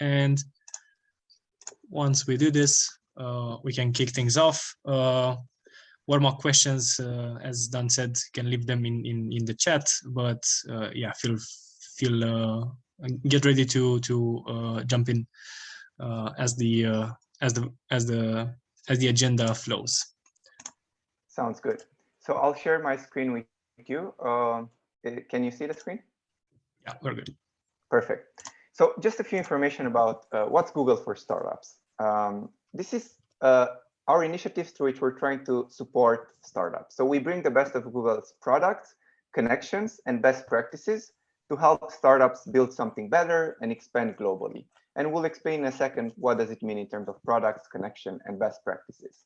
And once we do this, we can kick things off. Warm up questions, as Dan said, you can leave them in the chat. But yeah, get ready to jump in as the agenda flows. Sounds good. So I'll share my screen with you. Can you see the screen? Yeah, we're good. Perfect. So just a few information about what's Google for Startups. This is our initiatives through which we're trying to support startups. So we bring the best of Google's products, connections, and best practices to help startups build something better and expand globally. And we'll explain in a second what does it mean in terms of products, connection, and best practices.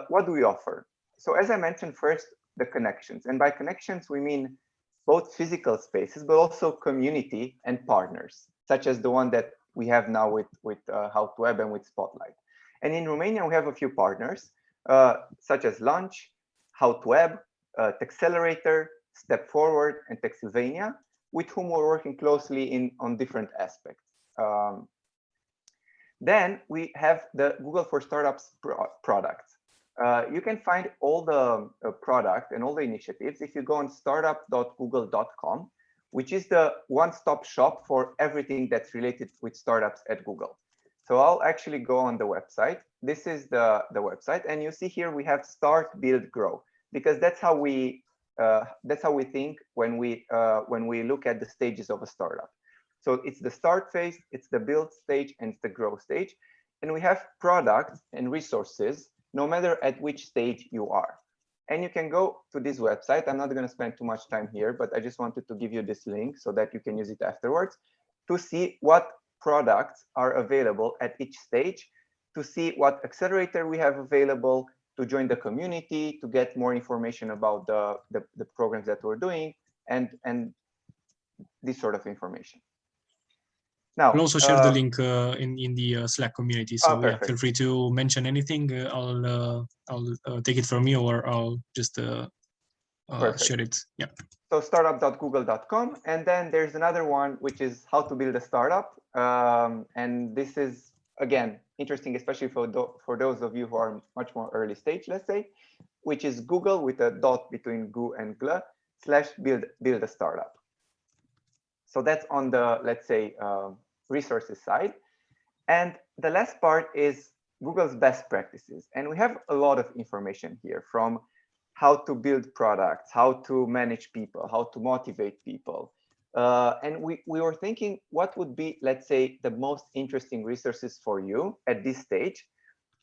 What do we offer? So as I mentioned first, the connections. And by connections, we mean both physical spaces, but also community and partners, such as the one that we have now with How to Web and with Spotlight. And in Romania, we have a few partners, such as Launch, How to Web, Texcelerator, Step Forward, and Texylvania, with whom we're working closely on different aspects. Then we have the Google for Startups products. You can find all the product and all the initiatives if you go on startup.google.com, which is the one-stop shop for everything that's related with startups at Google. So I'll actually go on the website. This is the website, and you see here we have Start, Build, Grow, because that's how we think when we look at the stages of a startup. So it's the start phase, it's the build stage, and it's the grow stage, and we have products and resources no matter at which stage you are. And you can go to this website. I'm not going to spend too much time here, but I just wanted to give you this link so that you can use it afterwards to see what products are available at each stage, to see what accelerator we have available, to join the community, to get more information about the programs that we're doing, and this sort of information. Now, We'll also share the link in the Slack community. So yeah, feel free to mention anything. I'll take it from you, or I'll just share it. Yeah. So startup.google.com, and then there's another one which is how to build a startup, and this is again interesting, especially for those of you who are much more early stage, let's say, which is Google with a dot between Goo and Gl /build a startup. So that's on the, let's say, resources side. And the last part is Google's best practices. And we have a lot of information here, from how to build products, how to manage people, how to motivate people. And we were thinking what would be, let's say, the most interesting resources for you at this stage.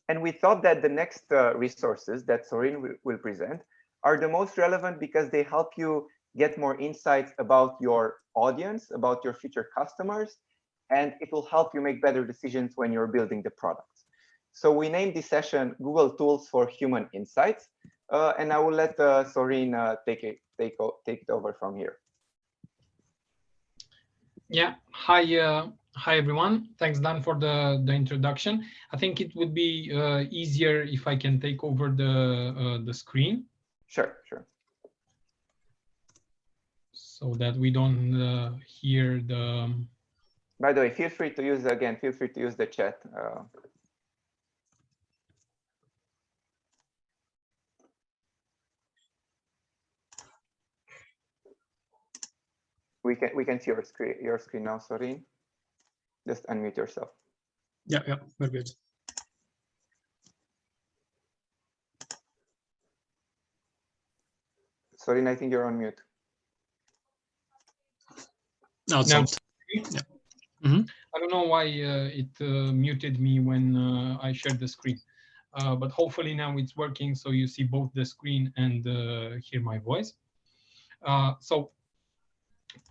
And we thought that the next resources that Sorin will present are the most relevant because they help you get more insights about your audience, about your future customers, and it will help you make better decisions when you're building the products. So we named this session Google Tools for Human Insights, and I will let Sorin take it over from here. Yeah, hi everyone. Thanks, Dan, for the introduction. I think it would be easier if I can take over the screen. Sure. So that we don't hear the. By the way, feel free to use the chat. We can see your screen now, Sorin. Just unmute yourself. Yeah, we're good. Sorin, I think you're on mute. No, it's not. Yeah. Mm-hmm. I don't know why it muted me when I shared the screen, but hopefully now it's working, so you see both the screen and hear my voice. So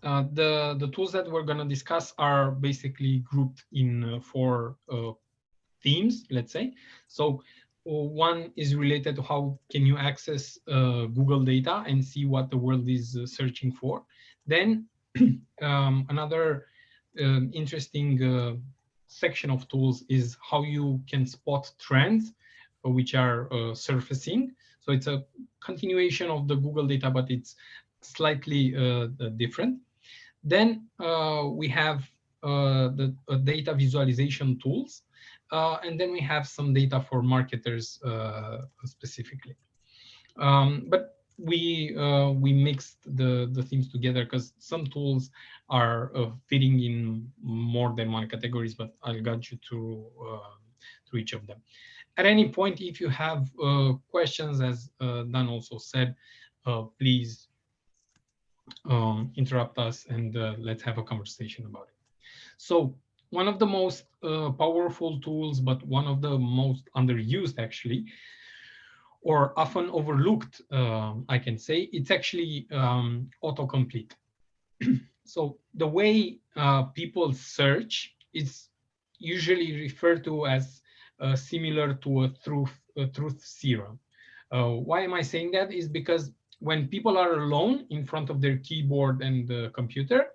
the tools that we're going to discuss are basically grouped in four themes, let's say. So one is related to how can you access Google data and see what the world is searching for. Then another interesting section of tools is how you can spot trends which are surfacing. So it's a continuation of the Google data, but it's slightly different. Then we have the data visualization tools, and then we have some data for marketers specifically. But we mixed the themes together because some tools are fitting in more than one categories, but I'll guide you through each of them. At any point, if you have questions, as Dan also said, please interrupt us and let's have a conversation about it. So one of the most powerful tools, but one of the most underused actually, or often overlooked, I can say, it's actually autocomplete. So the way people search is usually referred to as similar to a truth serum. Why am I saying that? Is because when people are alone in front of their keyboard and the computer,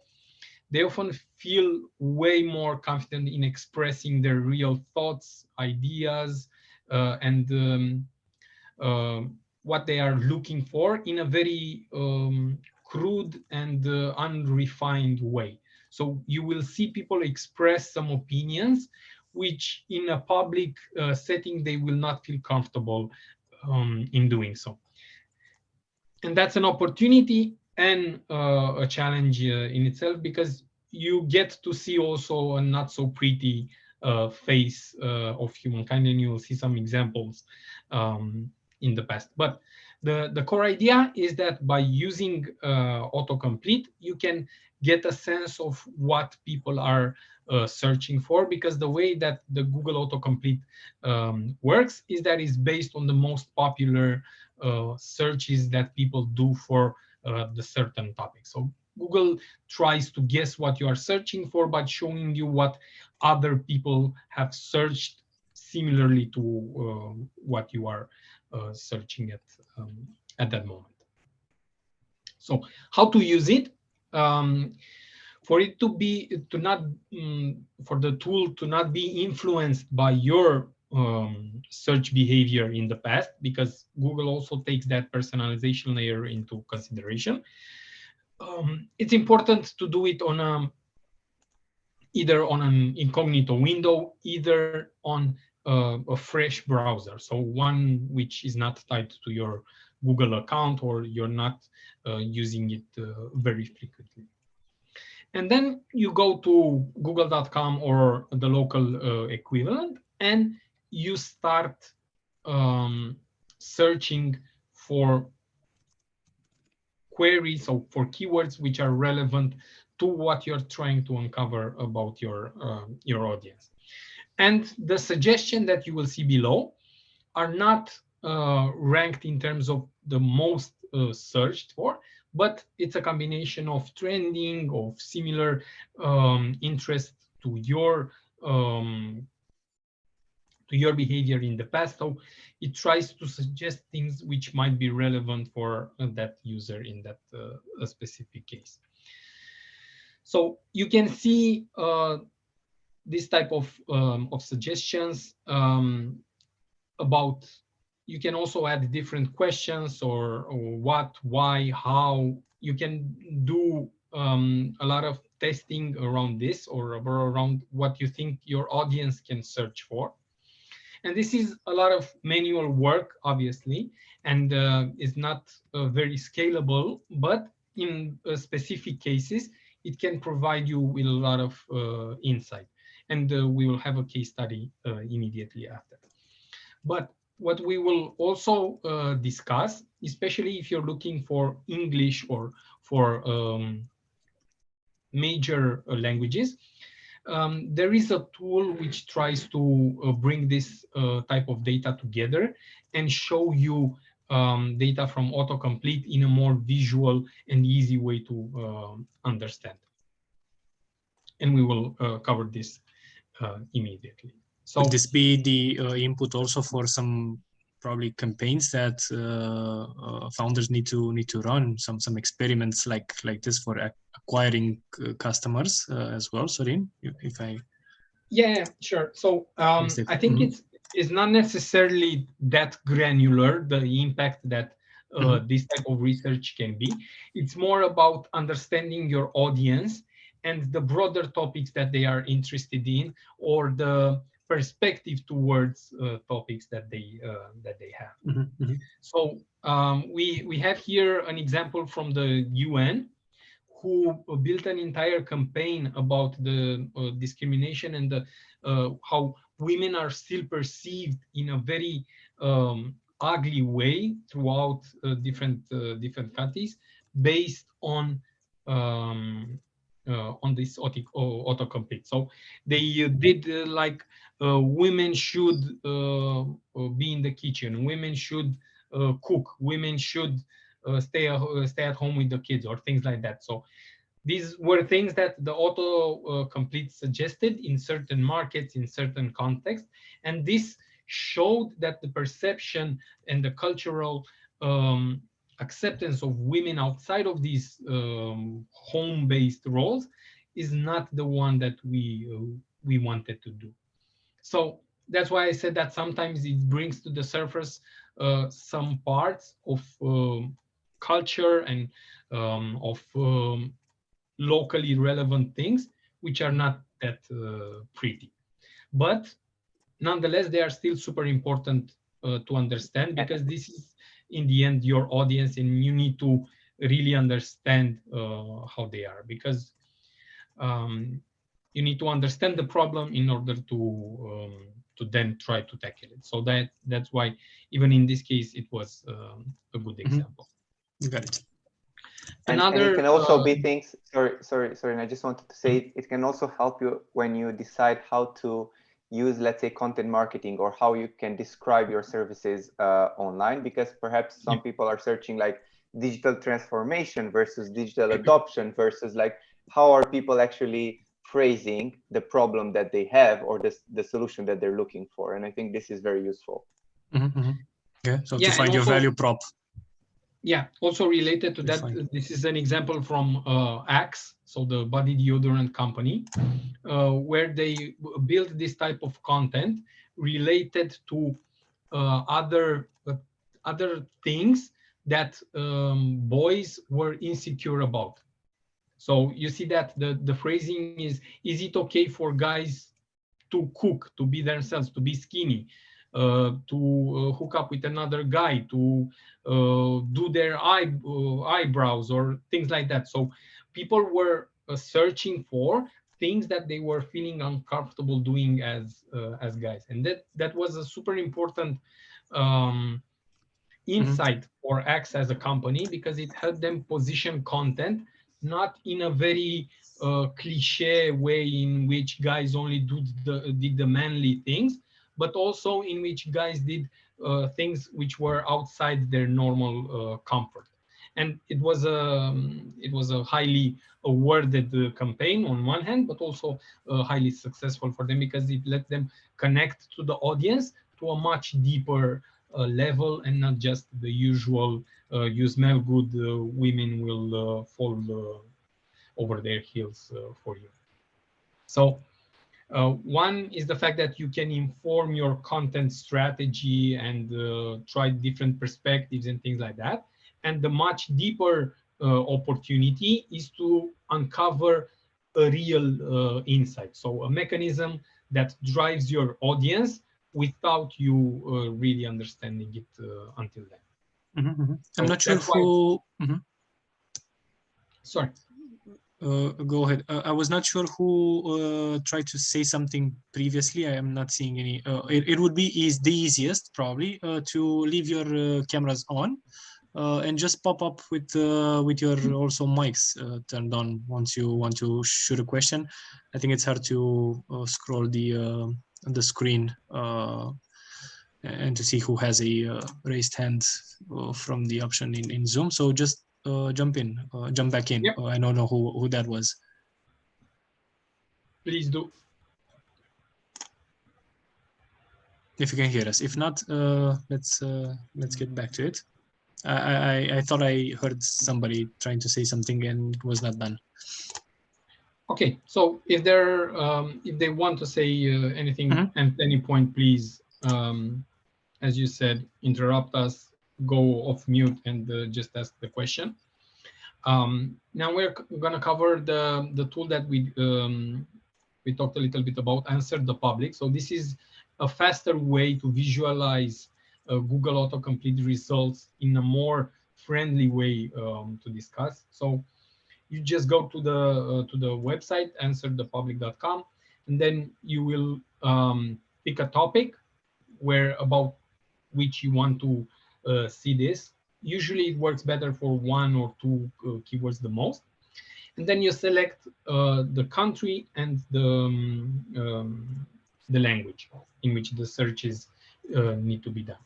they often feel way more confident in expressing their real thoughts, ideas, and what they are looking for in a very crude and unrefined way. So you will see people express some opinions which in a public setting they will not feel comfortable in doing so. And that's an opportunity and a challenge in itself, because you get to see also a not so pretty face of humankind, and you will see some examples in the past. But the core idea is that by using autocomplete, you can get a sense of what people are searching for, because the way that the Google autocomplete works is that it's based on the most popular searches that people do for the certain topic. So Google tries to guess what you are searching for by showing you what other people have searched similarly to what you are searching at that moment. So how to use it? For it to not for the tool to not be influenced by your search behavior in the past, because Google also takes that personalization layer into consideration. It's important to do it on either on an incognito window, either on a fresh browser, so one which is not tied to your Google account, or you're not using it very frequently. And then you go to google.com or the local equivalent, and you start searching for queries, or for keywords which are relevant to what you're trying to uncover about your audience. And the suggestion that you will see below are not ranked in terms of the most searched for, but it's a combination of trending, of similar interest to your behavior in the past. So it tries to suggest things which might be relevant for that user in that specific case. So you can see this type of suggestions about. You can also add different questions, or what, why, how. You can do a lot of testing around this, or around what you think your audience can search for. And this is a lot of manual work, obviously, and is not very scalable, but in specific cases, it can provide you with a lot of insight. And we will have a case study immediately after. But what we will also discuss, especially if you're looking for English or for major languages, there is a tool which tries to bring this type of data together and show you data from autocomplete in a more visual and easy way to understand. And we will cover this immediately. So would this be the input also for some probably campaigns that founders need to run, some experiments like this for acquiring customers as well? Sorin, if I yeah, sure. So I think it's not necessarily that granular, the impact that this type of research can be. It's more about understanding your audience and the broader topics that they are interested in, or the perspective towards topics that they have. So we have here an example from the UN, who built an entire campaign about the discrimination and the how women are still perceived in a very ugly way throughout different countries, based on this autocomplete. So they did like women should be in the kitchen, women should cook, women should stay at home with the kids, or things like that. So these were things that the autocomplete suggested in certain markets, in certain contexts, and this showed that the perception and the cultural acceptance of women outside of these home-based roles is not the one that we wanted to do. So that's why I said that sometimes it brings to the surface some parts of culture and of locally relevant things which are not that pretty. But nonetheless, they are still super important to understand, because this is in the end your audience, and you need to really understand how they are, because you need to understand the problem in order to then try to tackle it. So that's why even in this case it was a good example. You got it. And it can also be things. Sorry. And I just wanted to say it can also help you when you decide how to use, let's say, content marketing, or how you can describe your services online, because perhaps some people are searching like digital transformation versus digital adoption versus like how are people actually phrasing the problem that they have, or the solution that they're looking for. And I think this is very useful. Yeah, so to find your value prop. Yeah, also related to that, this is an example from Axe, so the body deodorant company, where they built this type of content related to other things that boys were insecure about. So you see that the phrasing is it okay for guys to cook, to be themselves, to be skinny, to hook up with another guy, to do their eyebrows or things like that. So people were searching for things that they were feeling uncomfortable doing as guys, and that was a super important insight for Axe as a company, because it helped them position content not in a very cliche way in which guys only did the manly things, but also in which guys did things which were outside their normal comfort. And it was a highly awarded campaign on one hand, but also highly successful for them, because it let them connect to the audience to a much deeper level, and not just the usual you smell good, women will fall over their heels for you. So one is the fact that you can inform your content strategy and try different perspectives and things like that. And the much deeper opportunity is to uncover a real insight. So a mechanism that drives your audience without you really understanding it until then. I'm not sure who... Sorry. Go ahead. I was not sure who tried to say something previously. I am not seeing any. It would be the easiest probably to leave your cameras on and just pop up with your also mics turned on once you want to shoot a question. I think it's hard to scroll the screen and to see who has a raised hand from the option in Zoom. So just jump back in. Yep. I don't know who that was. Please do. If you can hear us. If not, let's get back to it. I thought I heard somebody trying to say something and it was not done. Okay, so if they want to say anything at any point, please, as you said, interrupt us, go off mute, and just ask the question. Now we're going to cover the tool that we talked a little bit about, Answer the Public. So this is a faster way to visualize Google autocomplete results in a more friendly way to discuss. So you just go to the website answerthepublic.com, and then you will pick a topic where about which you want to see this. Usually it works better for one or two keywords the most. And then you select the country and the language in which the searches need to be done.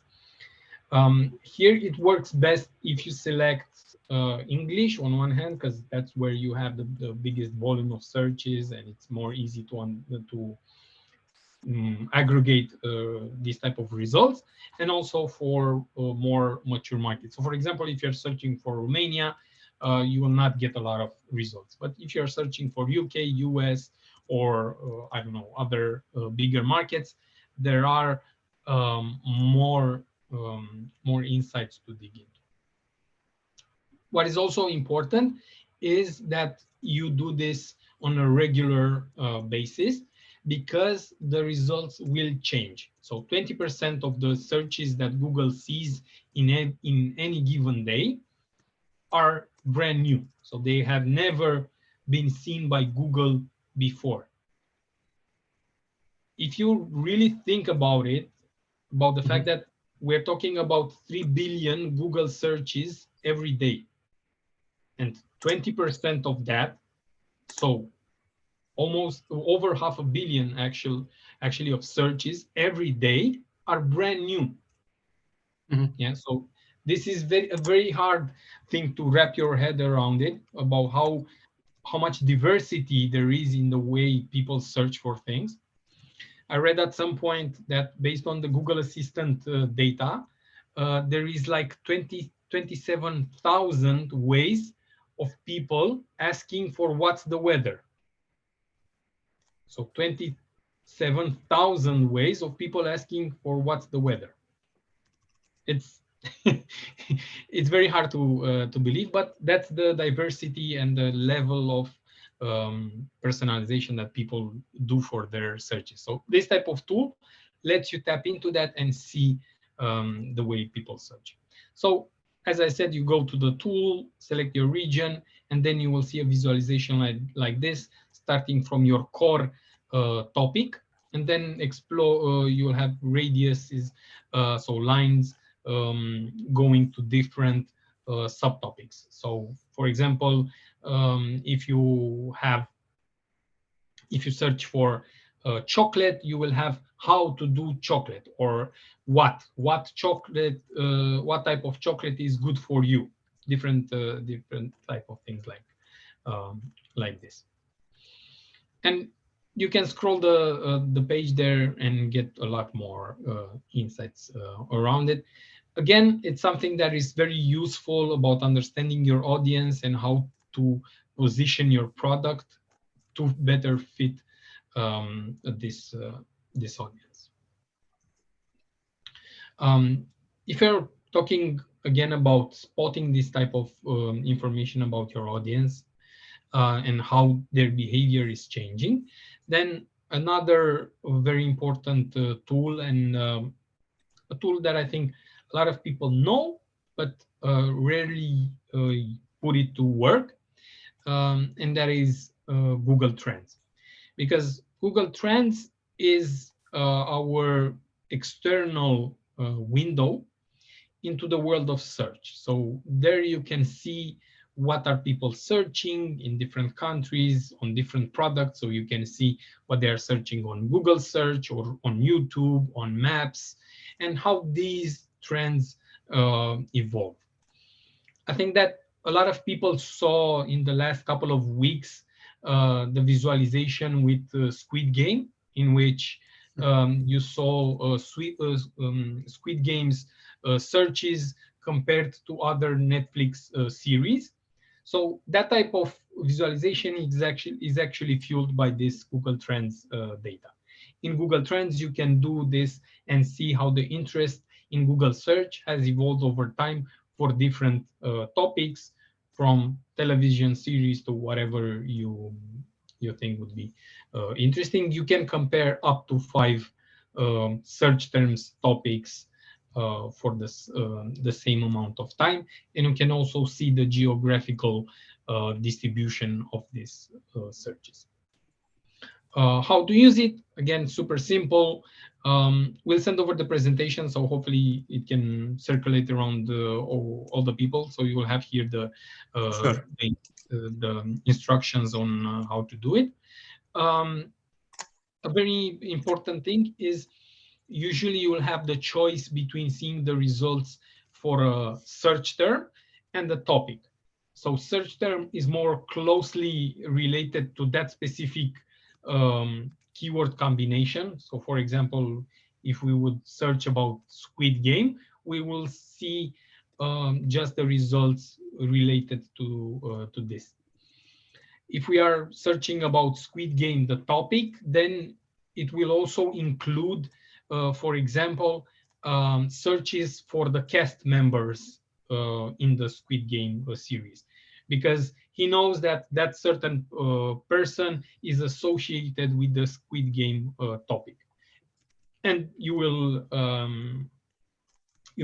Here it works best if you select English on one hand, because that's where you have the biggest volume of searches, and it's more easy to aggregate these type of results, and also for more mature markets. So for example, if you're searching for Romania, you will not get a lot of results. But if you're searching for UK, US, or I don't know, other bigger markets, there are more insights to dig into. What is also important is that you do this on a regular basis, because the results will change. So 20% of the searches that Google sees in any given day are brand new. So they have never been seen by Google before. If you really think about it, about the fact that we're talking about 3 billion Google searches every day, and 20% of that, so almost over 500 million actually of searches every day, are brand new. Yeah, so this is a very hard thing to wrap your head around it, about how much diversity there is in the way people search for things. I read at some point that based on the Google Assistant data, there is like 27,000 ways of people asking for what's the weather. So 27,000 ways of people asking for what's the weather. It's it's very hard to believe, but that's the diversity and the level of personalization that people do for their searches. So this type of tool lets you tap into that and see the way people search. So as I said, you go to the tool, select your region, and then you will see a visualization like this, starting from your core topic, and then explore. You will have radiuses, so lines going to different subtopics. So, for example, if you search for chocolate, you will have how to do chocolate, or what chocolate, what type of chocolate is good for you. Different type of things like this. And you can scroll the page there and get a lot more insights around it. Again, it's something that is very useful about understanding your audience and how to position your product to better fit this audience. If you're talking again about spotting this type of information about your audience and how their behavior is changing, then another very important tool, and a tool that I think a lot of people know, but rarely put it to work, and that is Google Trends. Because Google Trends is our external window into the world of search. So there you can see what are people searching in different countries on different products. So you can see what they are searching on Google search or on YouTube, on maps, and how these trends evolve. I think that a lot of people saw in the last couple of weeks the visualization with Squid Game, in which you saw Squid Game's searches compared to other Netflix series. So that type of visualization is actually fueled by this Google Trends data. In Google Trends, you can do this and see how the interest in Google search has evolved over time for different topics, from television series to whatever you think would be interesting. You can compare up to 5 search terms, topics for this the same amount of time, and you can also see the geographical distribution of these searches. How to use it? Again, super simple. We'll send over the presentation, so hopefully it can circulate around all the people. So you will have here Sure. the instructions on how to do it. A very important thing is usually you will have the choice between seeing the results for a search term and the topic. So search term is more closely related to that specific keyword combination. So for example, if we would search about Squid Game, we will see just the results related to this. If we are searching about Squid Game, the topic, then it will also include, for example, searches for the cast members in the Squid Game series, because he knows that that certain person is associated with the Squid Game topic. And you will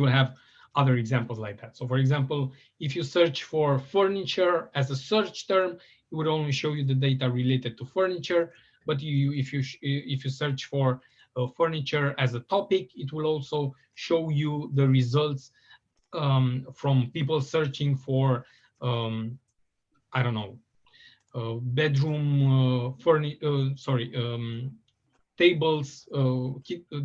have other examples like that. So for example, if you search for furniture as a search term, it would only show you the data related to furniture. But if you search for furniture as a topic, it will also show you the results from people searching for I don't know, bedroom tables,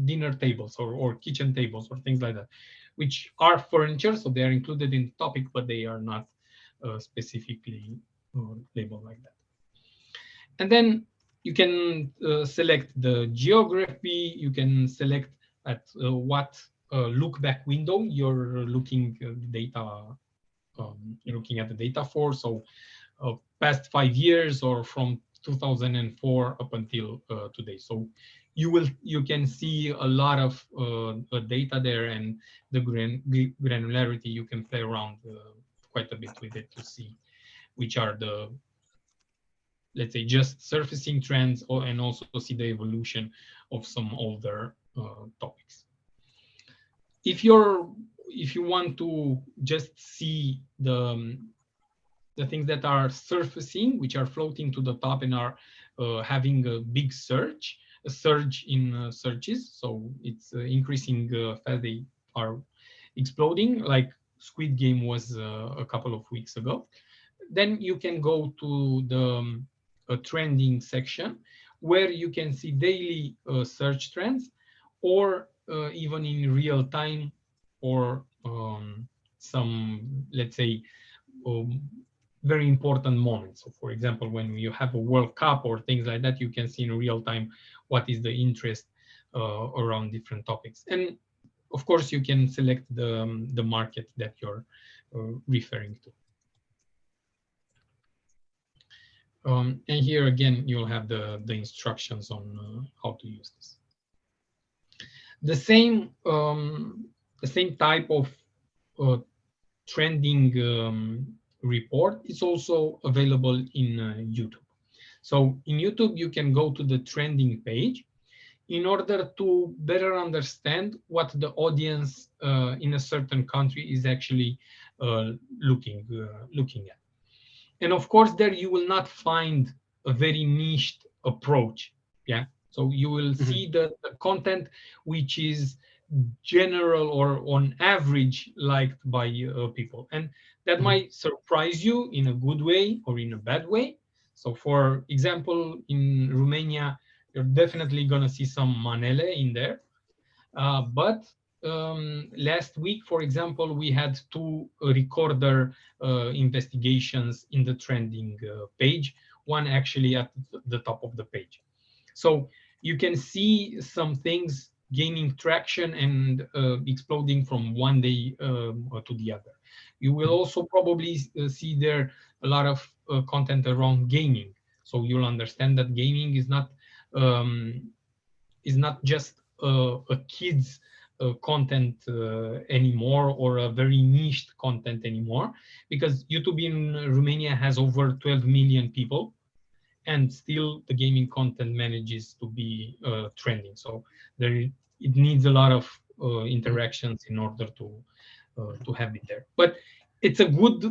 dinner tables or kitchen tables or things like that, which are furniture, so they are included in the topic, but they are not specifically labeled like that. And then you can select the geography. You can select at what look back window you're looking data. You're looking at the data for, so past 5 years or from 2004 up until today. So you can see a lot of data there, and the granularity, you can play around quite a bit with it to see which are the, let's say, just surfacing trends, and also see the evolution of some older topics. If you want to just see the things that are surfacing, which are floating to the top and are having a big surge in searches, so it's increasing fast, they are exploding, like Squid Game was a couple of weeks ago, then you can go to the trending section, where you can see daily search trends, or even in real time, or some, let's say, very important moments. So for example, when you have a World Cup or things like that, you can see in real time what is the interest around different topics. And of course, you can select the market that you're referring to. And here again, you'll have the instructions on how to use this. The same type of trending report is also available in YouTube. So in YouTube, you can go to the trending page in order to better understand what the audience in a certain country is actually looking at. And of course, there you will not find a very niched approach. Yeah. So you will see the content which is general or on average liked by people. And that might surprise you in a good way or in a bad way. So for example, in Romania, you're definitely going to see some manele in there. But last week, for example, we had 2 recorder investigations in the trending page, one actually at the top of the page. So you can see some things gaining traction and exploding from one day to the other. You will also probably see there a lot of content around gaming. So you'll understand that gaming is not just a kid's content anymore, or a very niched content anymore, because YouTube in Romania has over 12 million people, and still the gaming content manages to be trending. So it needs a lot of interactions in order to have it there. But it's a good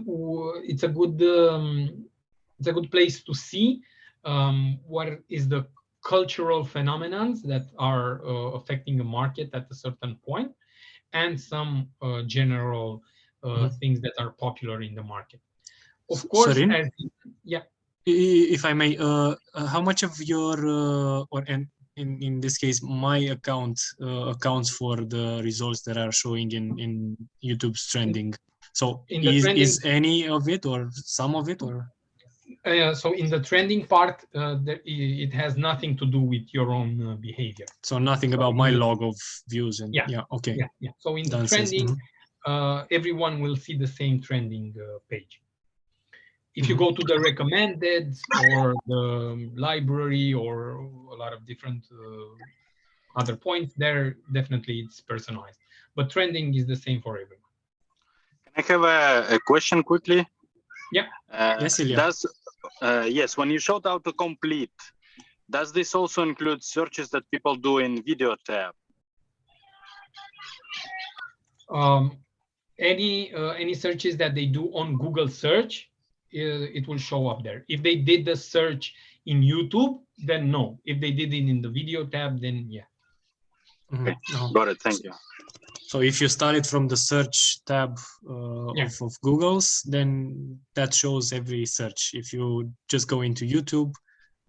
place to see what is the cultural phenomena that are affecting a market at a certain point, and some general things that are popular in the market. Of course, Sorin, yeah. if I may, how much of your or in this case my account accounts for the results that are showing in YouTube's trending? So is any of it or some of it, or? So in the trending part, it has nothing to do with your own behavior. So nothing about my log of views and okay. Yeah. So in the trending, everyone will see the same trending page. If you go to the recommended or the library or a lot of different other points, there definitely it's personalized. But trending is the same for everyone. Can I have a question quickly? Yeah. Yes, Ilya. Yes, when you showed autocomplete, does this also include searches that people do in video tab? Any searches that they do on Google search, it will show up there. If they did the search in YouTube, then no. If they did it in the video tab, then yeah. Okay. Got it. Thank you. So if you started from the search tab of Google's, then that shows every search. If you just go into YouTube,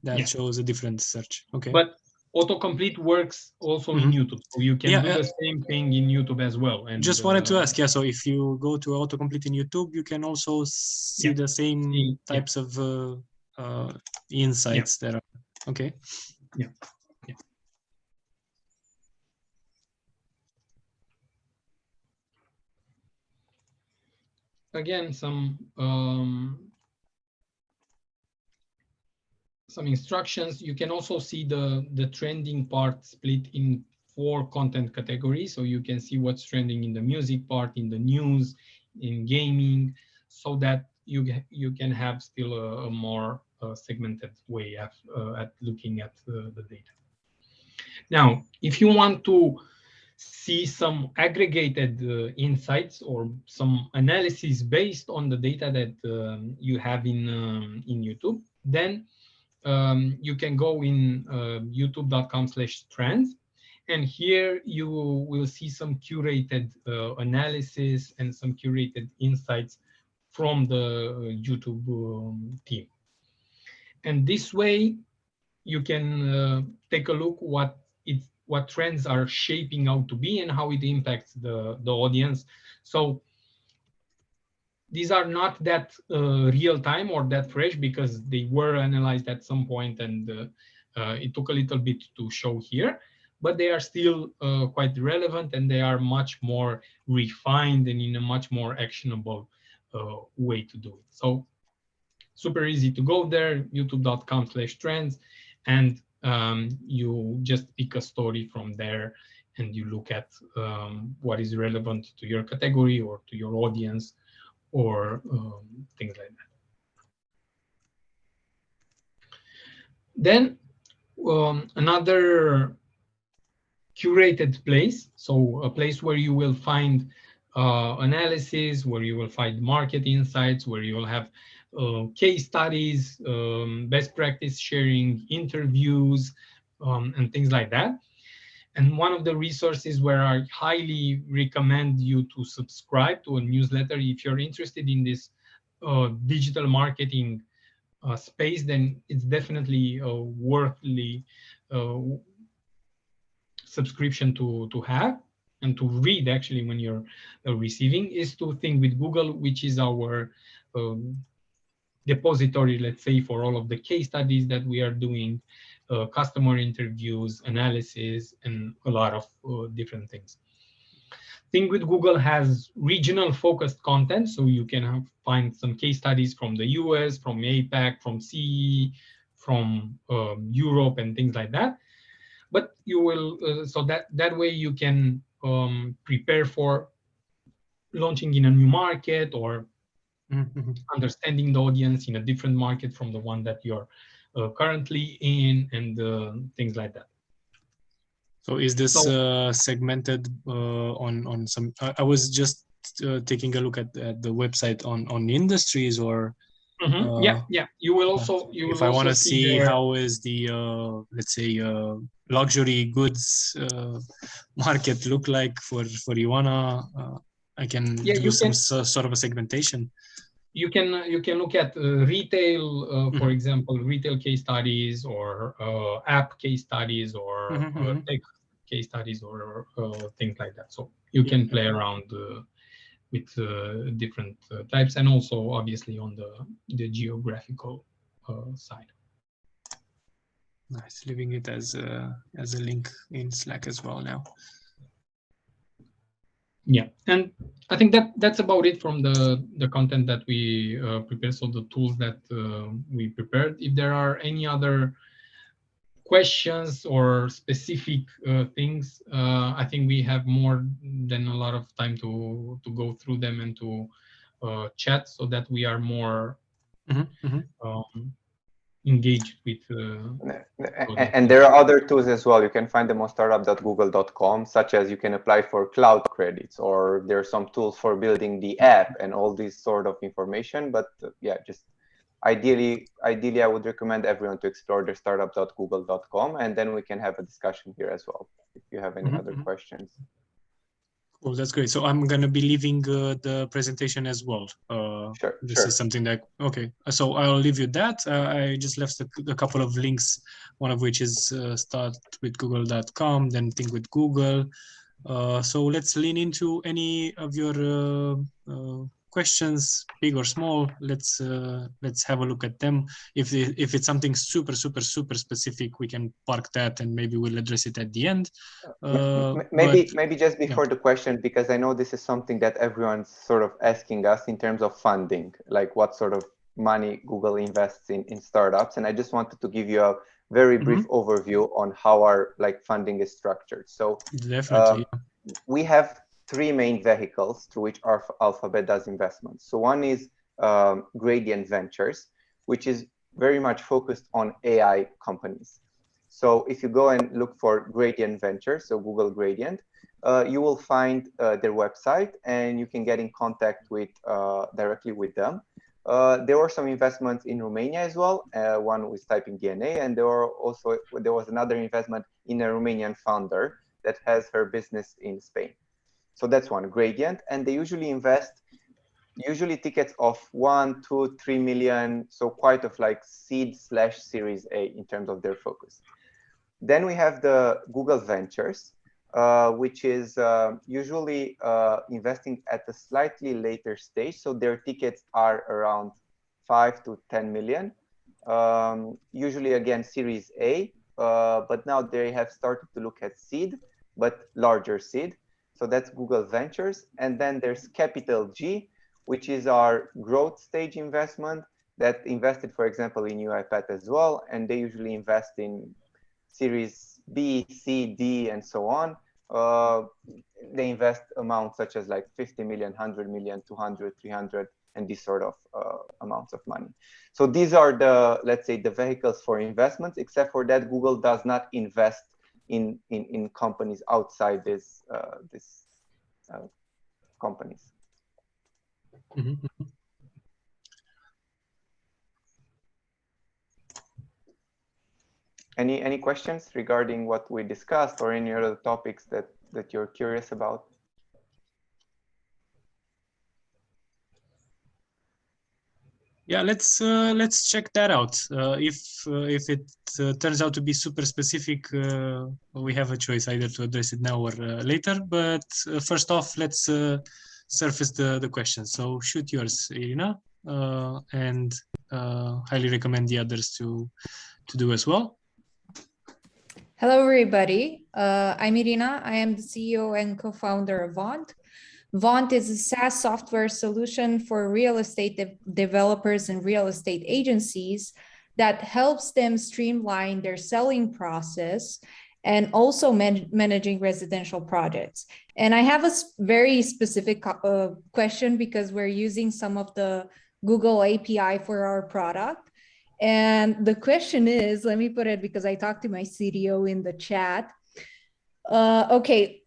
that shows a different search. Okay. But autocomplete works also in YouTube, so you can do the same thing in YouTube as well. And just wanted to ask, so if you go to autocomplete in YouTube, you can also see the same types of insights that are okay. Yeah. Again, some instructions. You can also see the trending part split in 4 content categories. So you can see what's trending in the music part, in the news, in gaming, so that you can have still a more segmented way at looking at the data. Now, if you want to see some aggregated insights or some analysis based on the data that you have in YouTube, then you can go in youtube.com/trends, and here you will see some curated analysis and some curated insights from the YouTube team. And this way you can take a look what trends are shaping out to be and how it impacts the audience. So these are not that real time or that fresh, because they were analyzed at some point, and it took a little bit to show here, but they are still quite relevant, and they are much more refined and in a much more actionable way to do it. So super easy to go there, youtube.com/trends, and you just pick a story from there, and you look at what is relevant to your category or to your audience, or things like that. Then another curated place, so a place where you will find analysis, where you will find market insights, where you will have case studies, best practice sharing, interviews, and things like that. And one of the resources where I highly recommend you to subscribe to a newsletter, if you're interested in this digital marketing space, then it's definitely a worthy subscription to have and to read, actually, when you're receiving, is to Think with Google, which is our depository, let's say, for all of the case studies that we are doing, customer interviews, analysis, and a lot of different things. Think with Google has regional focused content, so you can find some case studies from the US, from APAC, from CE, from Europe, and things like that. But you will, so that way you can prepare for launching in a new market or understanding the audience in a different market from the one that you're currently in, and things like that. So is this segmented on some? I was just taking a look at the website on industries or. Yeah. You will also if I want to see how is the let's say luxury goods market look like for Ioana, I can do some sort of a segmentation. You can look at retail, for example, retail case studies or app case studies or tech case studies or things like that. So you can play around with different types, and also obviously on the geographical side. Nice, leaving it as a link in Slack as well now. Yeah, and I think that's about it from the content that we prepared, so the tools that we prepared. If there are any other questions or specific things, I think we have more than a lot of time to go through them and to chat, so that we are more engaged with. And there are other tools as well. You can find them on startup.google.com, such as you can apply for cloud credits, or there are some tools for building the app and all this sort of information. But yeah, just ideally, I would recommend everyone to explore the startup.google.com, and then we can have a discussion here as well if you have any other questions. Cool, that's great. So I'm going to be leaving the presentation as well. Sure. This is something that, okay. So I'll leave you that. I just left a couple of links, one of which is startwithgoogle.com, then think with Google. So let's lean into any of your questions, big or small. Let's have a look at them. If it's something super specific, we can park that and maybe we'll address it at the end. Maybe just before the question, because I know this is something that everyone's sort of asking us in terms of funding, like what sort of money Google invests in startups, and I just wanted to give you a very brief overview on how our funding is structured. So definitely, we have three main vehicles through which our Alphabet does investments. So one is Gradient Ventures, which is very much focused on AI companies. So if you go and look for Gradient Ventures, so Google Gradient, you will find their website, and you can get in contact with directly with them. There were some investments in Romania as well. One was Typing DNA, and there was another investment in a Romanian founder that has her business in Spain. So that's one, Gradient, and they usually invest tickets of 1, 2, 3 million, so quite of seed/Series A in terms of their focus. Then we have the Google Ventures, which is usually investing at a slightly later stage. So their tickets are around 5 to 10 million, usually again Series A, but now they have started to look at seed, but larger seed. So that's Google Ventures. And then there's Capital G, which is our growth stage investment that invested, for example, in UiPath as well. And they usually invest in Series B, C, D, and so on. They invest amounts such as 50 million, 100 million, 200, 300, and these sort of amounts of money. So these are the, let's say, the vehicles for investments. Except for that, Google does not invest in companies outside this companies. Any questions regarding what we discussed, or any other topics that you're curious about? Yeah, let's check that out. If it turns out to be super specific, we have a choice either to address it now or later. But first off, let's surface the questions. So shoot yours, Irina, and highly recommend the others to do as well. Hello, everybody. I'm Irina. I am the CEO and co-founder of Vaunt. Vaunt is a SaaS software solution for real estate developers and real estate agencies that helps them streamline their selling process and also managing residential projects. And I have a very specific question because we're using some of the Google API for our product. And the question is, let me put it because I talked to my CTO in the chat. Okay,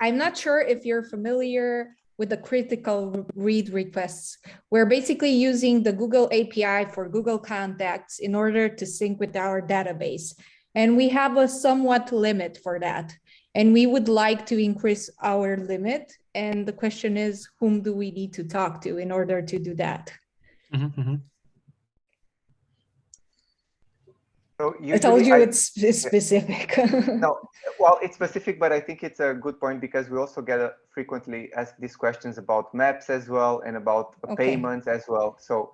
I'm not sure if you're familiar with the critical read requests. We're basically using the Google API for Google Contacts in order to sync with our database. And we have a somewhat limit for that. And we would like to increase our limit. And the question is, whom do we need to talk to in order to do that? So I told you it's specific. No, well, it's specific, but I think it's a good point because we also get frequently asked these questions about maps as well and about payments as well. So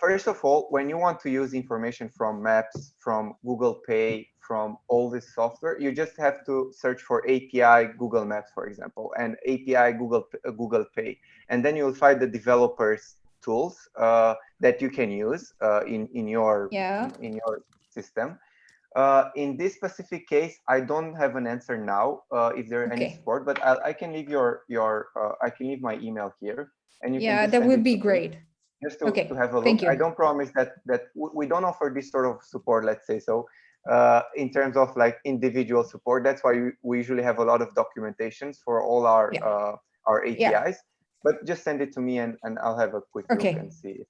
first of all, when you want to use information from maps, from Google Pay, from all this software, you just have to search for API Google Maps, for example, and API Google Pay, and then you'll find the developers tools that you can use in your system. In this specific case, I don't have an answer now if there are any support, but I can leave I can leave my email here, and you can that would be great. Just to have a look. I don't promise that we don't offer this sort of support, let's say so, in terms of like individual support. That's why we usually have a lot of documentations for all our APIs. But just send it to me and I'll have a quick look and see.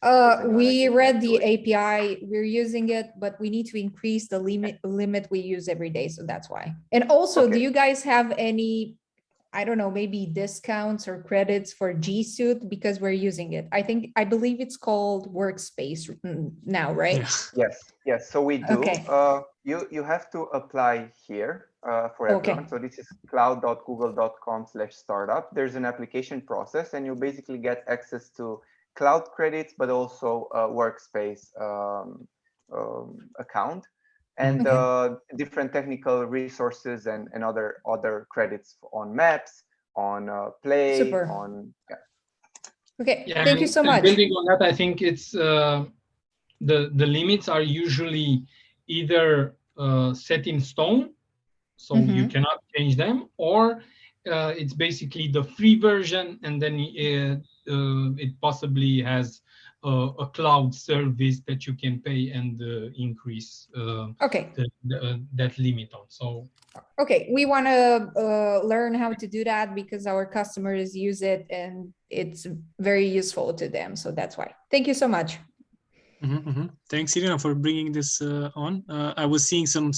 We read the API, we're using it, but we need to increase the limit we use every day. So that's why. And also, do you guys have any, I don't know, maybe discounts or credits for G Suite because we're using it? I believe it's called Workspace now, right? Yes. So we do. You have to apply here for everyone. So this is cloud.google.com/startup. There's an application process, and you basically get access to cloud credits, but also a Workspace account, and different technical resources and other credits on maps, on Play, on thank you so much. Building on that, I think it's the limits are usually either set in stone, so you cannot change them, or it's basically the free version, and then it possibly has a cloud service that you can pay and increase that limit on. So we want to learn how to do that because our customers use it and it's very useful to them. So that's why. Thank you so much. Thanks, Irina, for bringing this on. I was seeing some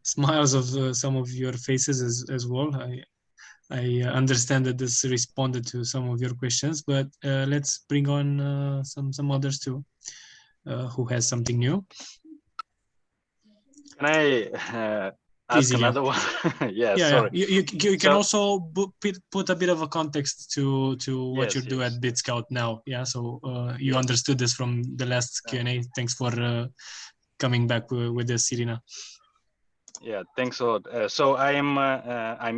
smiles of some of your faces as well. I understand that this responded to some of your questions, but let's bring on some others too, who has something new. Can I ask another one? Sorry. You can also put a bit of a context to what you do at BitScout now. So you understood this from the last Q&A. Thanks for coming back with this, Irina. Thanks a lot. So I'm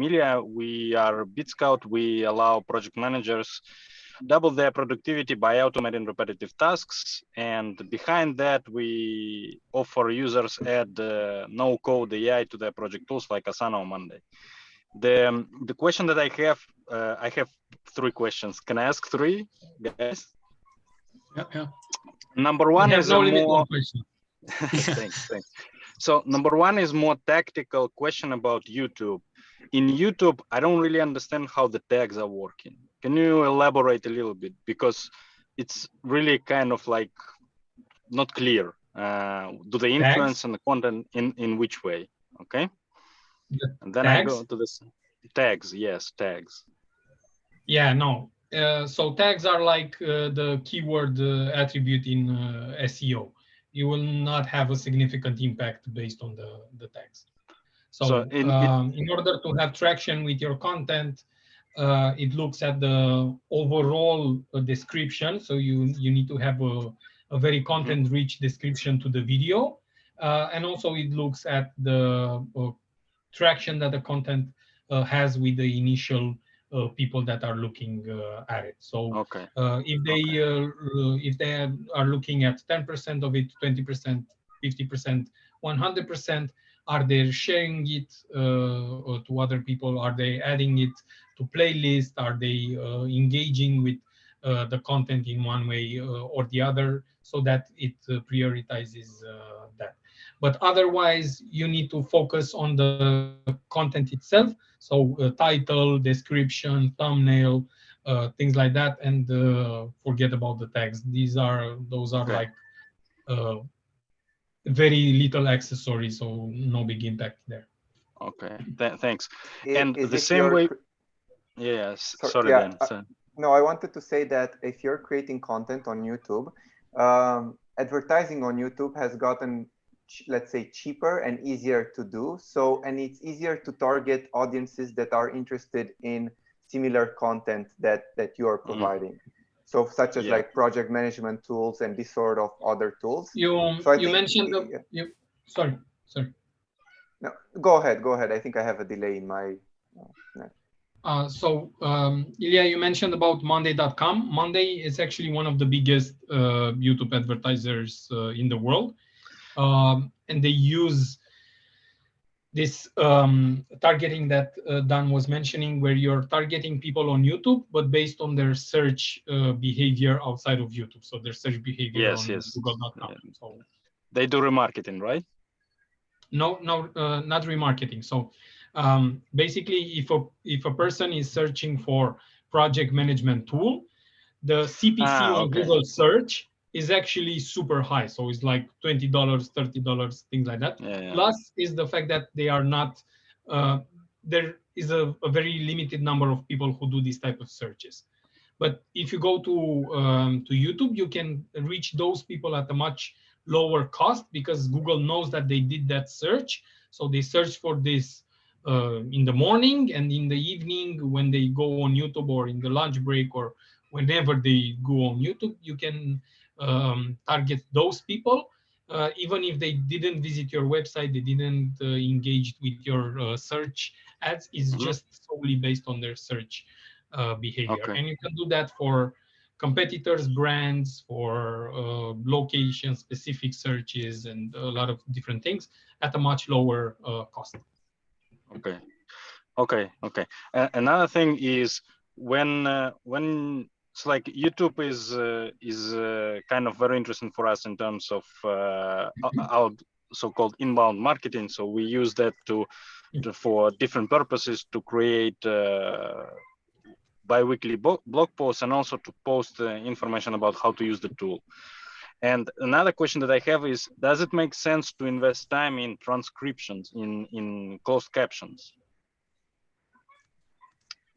Ilya. We are BitScout. We allow project managers double their productivity by automating repetitive tasks. And behind that, we offer users add no-code AI to their project tools like Asana or Monday. The question that I have 3 questions. Can I ask 3, guys? Yeah. Number 1 is no more. Thanks. So number 1 is more tactical question about YouTube. In YouTube, I don't really understand how the tags are working. Can you elaborate a little bit? Because it's really kind of like not clear. Do they influence on the content in which way? Okay. And then I go to this tags. Yes, tags. So tags are like the keyword attribute in SEO. You will not have a significant impact based on the tags. So in order to have traction with your content, it looks at the overall description. So you need to have a very content-rich description to the video. And also it looks at the traction that the content has with the initial people that are looking at it. So if they are looking at 10% of it, 20%, 50%, 100%. Are they sharing it to other people? Are they adding it to playlist? Are they engaging with the content in one way or the other, so that it prioritizes that. But otherwise, you need to focus on the content itself. So title, description, thumbnail, things like that, and forget about the tags. Those are like very little accessories, so no big impact there. Okay, thanks. Is And the if same you're way, yes, sorry, yeah, Dan. no, I wanted to say that if you're creating content on YouTube, advertising on YouTube has gotten, let's say, cheaper and easier to do. So, and it's easier to target audiences that are interested in similar content that you are providing. So, such as like project management tools and this sort of other tools. You mentioned sorry. No, go ahead. I think I have a delay in my. Ilya, you mentioned about Monday.com. Monday is actually one of the biggest YouTube advertisers in the world. And they use this targeting that Dan was mentioning, where you're targeting people on YouTube, but based on their search behavior outside of YouTube. So their search behavior on Google.com. Yeah. So they do remarketing, right? No, not remarketing. So basically, if a person is searching for project management tool, the CPC on Google search is actually super high. So it's like $20, $30, things like that. Plus is the fact that they are not, there is a very limited number of people who do these type of searches. But if you go to YouTube, you can reach those people at a much lower cost, because Google knows that they did that search. So they search for this in the morning, and in the evening when they go on YouTube, or in the lunch break, or whenever they go on YouTube, you can target those people. Even if they didn't visit your website, they didn't engage with your search ads, is just solely based on their search behavior. And you can do that for competitors, brands, for location specific searches, and a lot of different things at a much lower cost. Okay. Another thing is when it's like YouTube is kind of very interesting for us in terms of our so-called inbound marketing. So we use that for different purposes, to create bi-weekly blog posts, and also to post information about how to use the tool. And another question that I have is, does it make sense to invest time in transcriptions, in closed captions?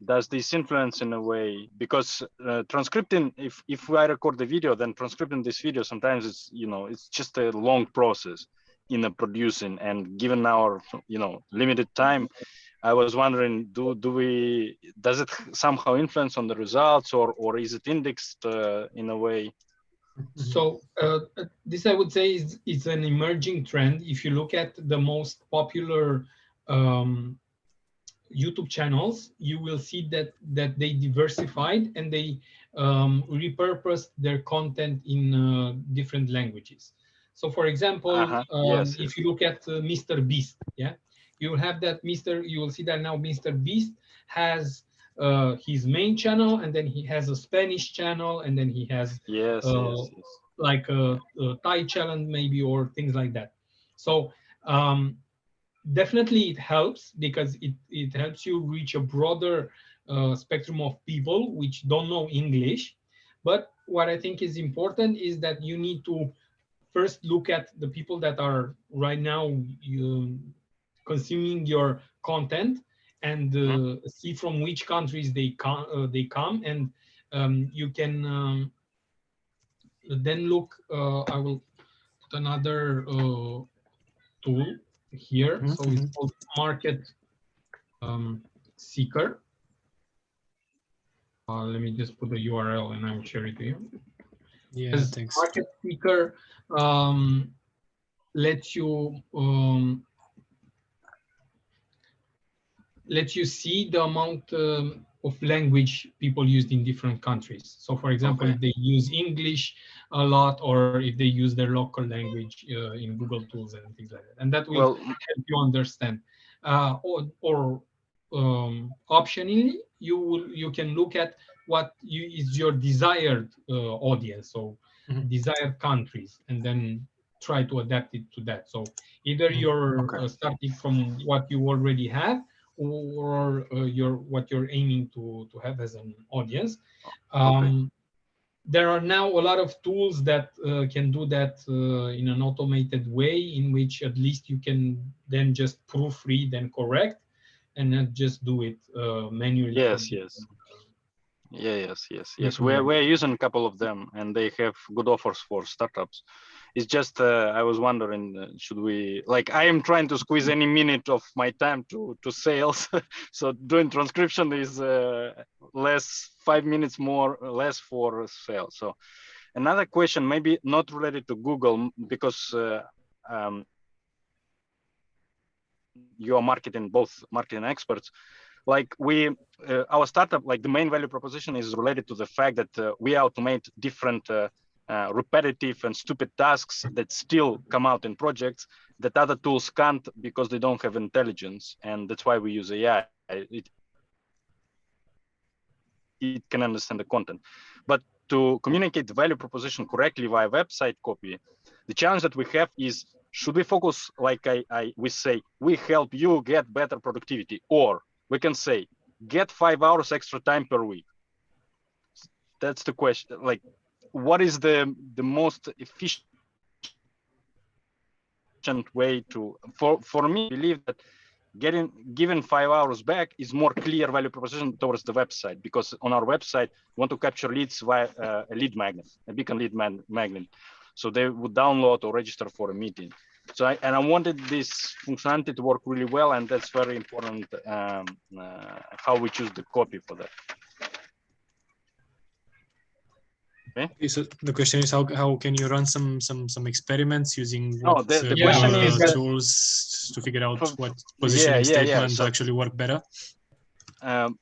Does this influence in a way, because transcripting, if I record the video, then transcripting this video, sometimes it's just a long process in the producing, and given our limited time, I was wondering, does it somehow influence on the results, or is it indexed in a way? So this, I would say, is an emerging trend. If you look at the most popular YouTube channels, you will see that they diversified, and they repurposed their content in different languages. So, for example, if you look at Mr. Beast, you will have that you will see that now Mr. Beast has his main channel, and then he has a Spanish channel, and then he has like a Thai channel maybe, or things like that. So definitely it helps, because it helps you reach a broader spectrum of people which don't know English. But what I think is important is that you need to first look at the people that are right now consuming your content, and see from which countries they come, and you can then look. I will put another tool here. So it's called Market Seeker. Let me just put the URL and I will share it to you. Yeah, thanks. Market Seeker lets you see the amount of language people used in different countries. So for example, Okay. if they use English a lot, or if they use their local language in Google Tools and things like that. And that will Well, help you understand. Optionally, you can look at what is your desired audience, so desired countries, and then try to adapt it to that. So either you're Okay. starting from what you already have, or what you're aiming to have as an audience. Okay. There are now a lot of tools that can do that in an automated way, in which at least you can then just proofread and correct, and not just do it manually. Yes, yes. Yes. We're using a couple of them, and they have good offers for startups. It's just I was wondering, should we, like, I am trying to squeeze any minute of my time to sales. So doing transcription is less, 5 minutes more, less for sales. So another question, maybe not related to Google, because you are marketing, both marketing experts. Like our startup, like the main value proposition is related to the fact that we automate different repetitive and stupid tasks that still come out in projects that other tools can't, because they don't have intelligence. And that's why we use AI. It can understand the content. But to communicate the value proposition correctly via website copy, the challenge that we have is, should we focus, like we say, we help you get better productivity, or we can say, get 5 hours extra time per week. That's the question. Like, what is the most efficient way to, for me, I believe that given 5 hours back is more clear value proposition towards the website, because on our website, we want to capture leads via a lead magnet, a beacon lead magnet. So they would download or register for a meeting. So I wanted this functionality to work really well, and that's very important, how we choose the copy for that. Okay, so the question is, how can you run some experiments using No, what the question is tools to figure out what positioning statements so, actually work better?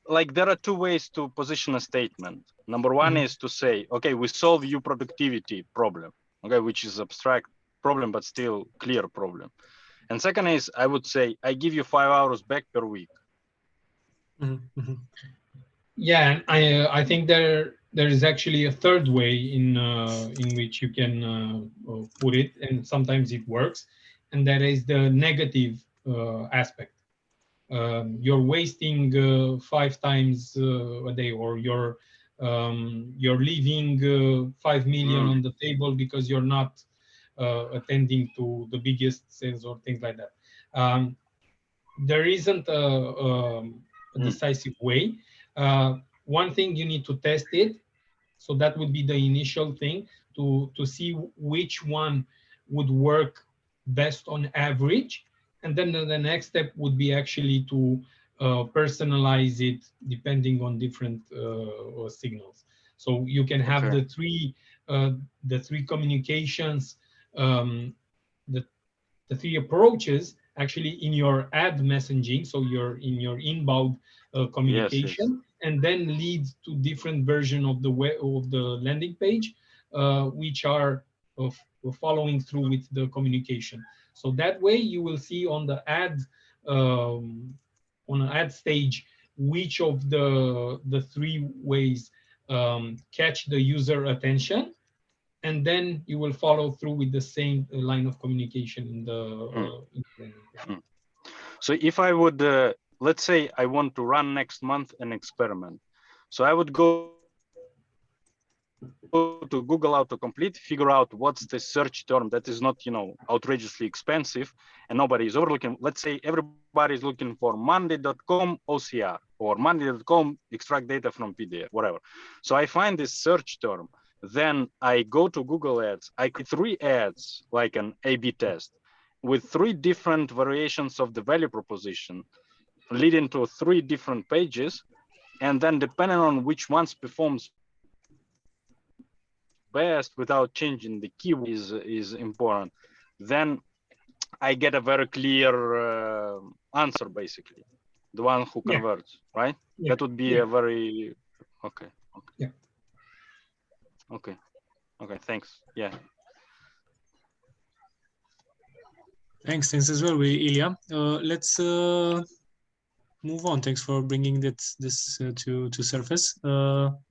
Like, there are two ways to position a statement. Number one is to say, okay, we solve your productivity problem, okay, which is abstract problem, but still clear problem. And second is, I would say, I give you 5 hours back per week. Yeah, I think there is actually a third way in which you can put it, and sometimes it works, and that is the negative aspect. You're wasting 5 times a day, or you're leaving 5 million on the table because you're not attending to the biggest sales or things like that. There isn't a decisive way. One thing, you need to test it. So that would be the initial thing, to see which one would work best on average. And then the next step would be actually to personalize it depending on different signals. So you can have the three communications, the 3 approaches actually in your ad messaging, so you're in your inbound communication, and then lead to different version of the landing page, which are following through with the communication. So that way you will see on the ad on an ad stage which of the 3 ways catch the user attention, and then you will follow through with the same line of communication in the So if I would, let's say I want to run next month an experiment. So I would go to Google autocomplete, figure out what's the search term that is not, outrageously expensive, and nobody is overlooking. Let's say everybody is looking for monday.com OCR, or monday.com extract data from PDF, whatever. So I find this search term. Then I go to Google Ads. I create 3 ads, like an A/B test, with 3 different variations of the value proposition, leading to 3 different pages. And then depending on which ones performs best without changing the keyword is important, then I get a very clear answer, basically, the one who converts, right? That would be a very okay. Yeah. Okay. Thanks. Yeah. Thanks as well, Ilya. Let's move on. Thanks for bringing this to surface.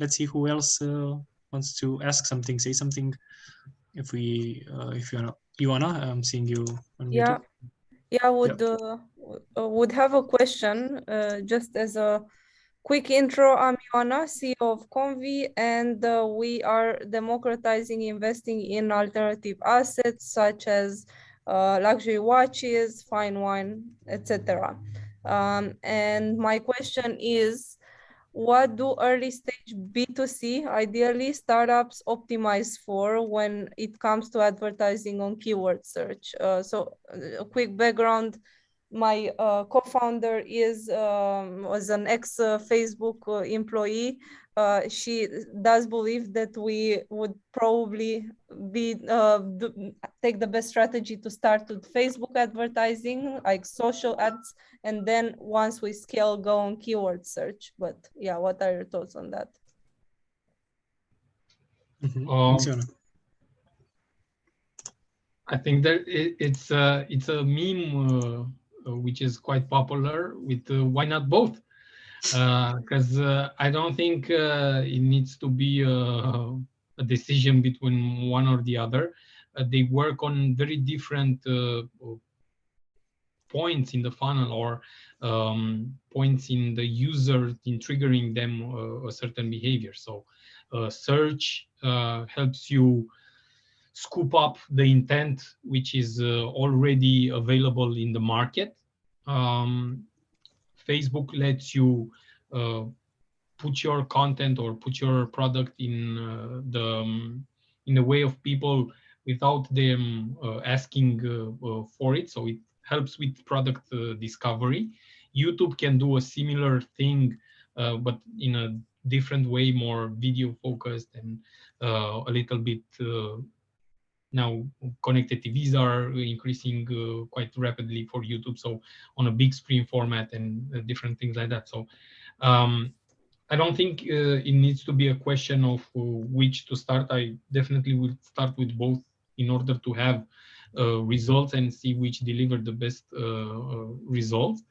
Let's see who else wants to ask something, say something. If you wanna, I'm seeing you on Yeah, YouTube. would have a question just as a quick intro. I'm Ioana, CEO of Convi, and we are democratizing investing in alternative assets such as luxury watches, fine wine, etc. And my question is, what do early stage B2C, ideally startups, optimize for when it comes to advertising on keyword search? So a quick background, my co-founder was an ex-Facebook employee. She does believe that we would probably take the best strategy to start with Facebook advertising, like social ads, and then once we scale, go on keyword search. But yeah, what are your thoughts on that? Thanks, Ioana. I think that it's a meme which is quite popular with why not both? Because I don't think it needs to be a decision between one or the other. They work on very different points in the funnel, or points in the user in triggering them a certain behavior. So search helps you scoop up the intent which is already available in the market. Facebook lets you put your content or put your product in the way of people without them asking for it. So it helps with product discovery. YouTube can do a similar thing, but in a different way, more video focused, and a little bit now connected TVs are increasing quite rapidly for YouTube, so on a big screen format and different things like that. So I don't think it needs to be a question of which to start. I definitely would start with both in order to have results and see which deliver the best results.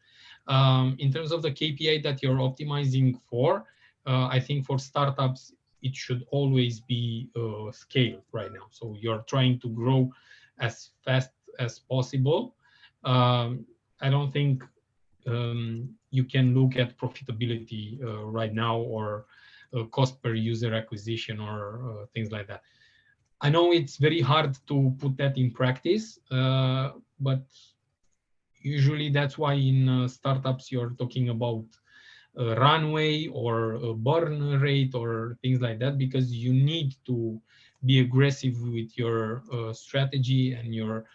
In terms of the KPI that you're optimizing for, I think for startups, it should always be scaled right now. So you're trying to grow as fast as possible. I don't think you can look at profitability right now, or cost per user acquisition, or things like that. I know it's very hard to put that in practice, but usually that's why in startups you're talking about runway or a burn rate or things like that, because you need to be aggressive with your strategy and your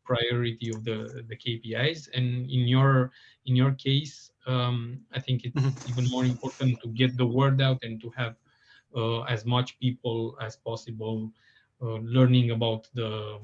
priority of the KPIs. And in your case, I think it's even more important to get the word out and to have as much people as possible learning about the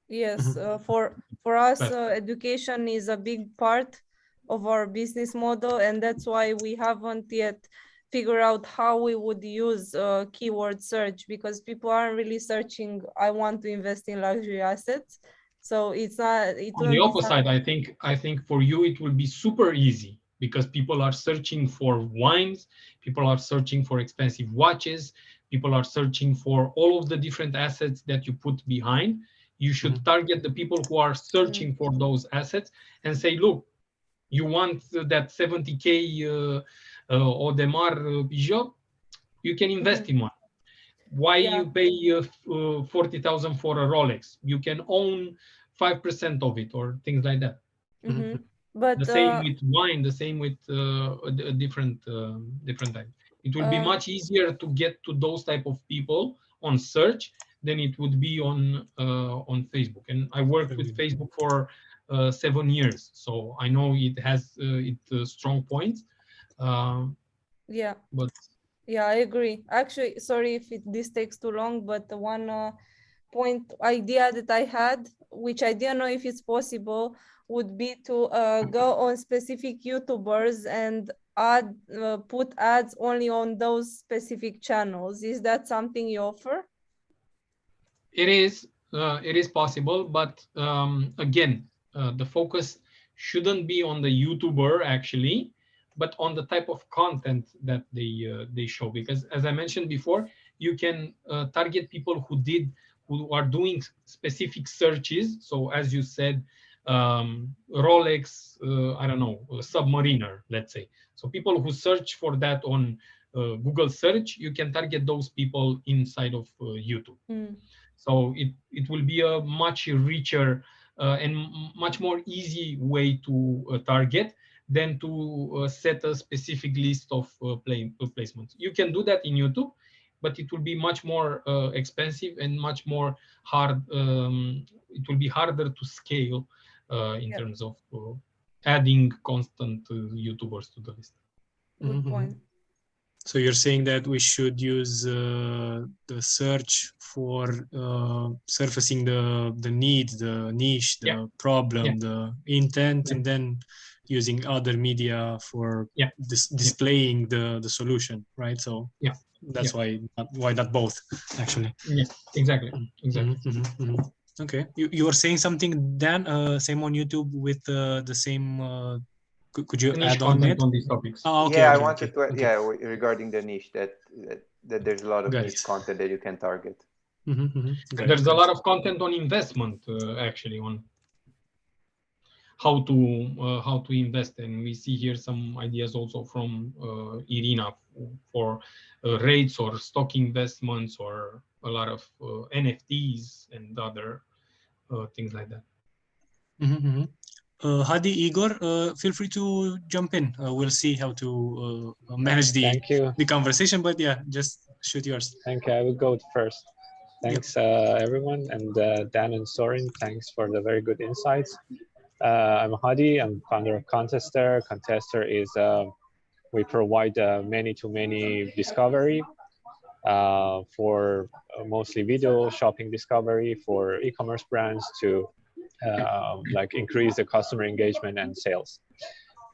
Yes, for us, education is a big part of our business model, and that's why we haven't yet figured out how we would use keyword search, because people aren't really searching, I want to invest in luxury assets. So it's not. On the opposite, I think for you it will be super easy, because people are searching for wines, people are searching for expensive watches, people are searching for all of the different assets that you put behind. You should target the people who are searching for those assets and say, look, you want that 70K Audemars Peugeot, you can invest in one. Why you pay 40,000 for a Rolex? You can own 5% of it, or things like that. But the same with wine, the same with a different type. It will be much easier to get to those type of people on search than it would be on Facebook. And I worked with Facebook for 7 years, so I know it has its strong points. But yeah, I agree. Actually, sorry if this takes too long, but the one idea that I had, which I didn't know if it's possible, would be to go on specific YouTubers and put ads only on those specific channels. Is that something you offer? It is possible, but again, the focus shouldn't be on the YouTuber actually, but on the type of content that they show. Because as I mentioned before, you can target people who are doing specific searches. So as you said, Rolex, I don't know, submariner, let's say. So people who search for that on Google search, you can target those people inside of YouTube. So it will be a much richer and much more easy way to target than to set a specific list of placements. You can do that in YouTube, but it will be much more expensive and much more hard. It will be harder to scale in terms of adding constant YouTubers to the list. Good point. So you're saying that we should use the search for surfacing the need, the niche, the problem, the intent, and then using other media for displaying the solution, right? So that's why not both, actually. Yeah, exactly. Okay, you were saying something, Dan? Same on YouTube with the same. Could you add on it? On these topics? Oh, okay, yeah, okay, I wanted to okay. regarding the niche that there's a lot of niche content that you can target. There's a lot of content on investment actually, on how to invest, and we see here some ideas also from Irina for rates or stock investments or a lot of NFTs and other things like that. Hadi, Igor, feel free to jump in. We'll see how to manage the conversation, but yeah, just shoot yours. Thank you. I will go first. Thanks, everyone, and Dan and Sorin, thanks for the very good insights. I'm Hadi. I'm founder of Contester. Contester is we provide many-to-many discovery for mostly video shopping discovery for e-commerce brands to like increase the customer engagement and sales.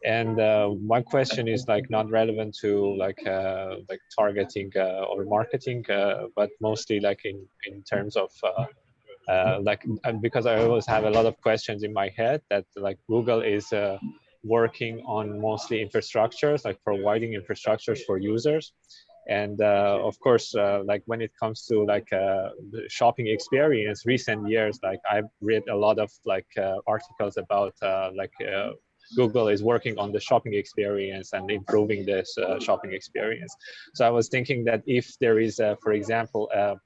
And my question is like not relevant to like targeting or marketing, but mostly like in terms of because I always have a lot of questions in my head that like Google is working on mostly infrastructures, like providing infrastructures for users. And of course, like when it comes to like the shopping experience, recent years, like I've read a lot of like articles about Google is working on the shopping experience and improving this shopping experience. So I was thinking that if there is, for example, a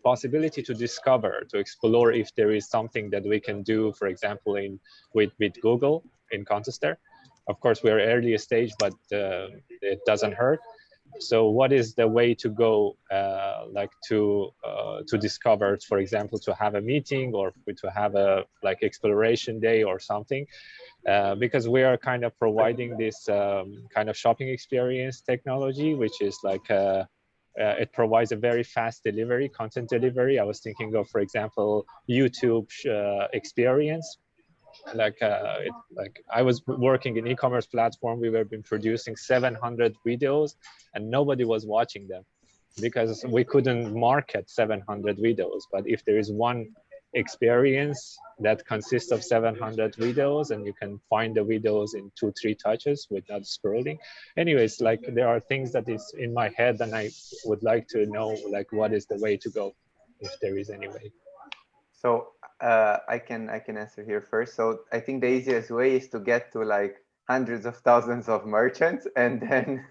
possibility to discover, to explore if there is something that we can do, for example, with Google in Contester. Of course, we're early stage, but it doesn't hurt. So what is the way to go to discover, for example, to have a meeting or to have a like exploration day or something? Because we are kind of providing this kind of shopping experience technology, which is like it provides a very fast delivery, content delivery. I was thinking of, for example, YouTube experience. Like I was working in e-commerce platform. We were been producing 700 videos and nobody was watching them because we couldn't market 700 videos. But if there is one experience that consists of 700 videos and you can find the videos in 2-3 touches without scrolling. Anyways, like there are things that is in my head and I would like to know like what is the way to go, if there is any way. So I can answer here first. So I think the easiest way is to get to like hundreds of thousands of merchants, and then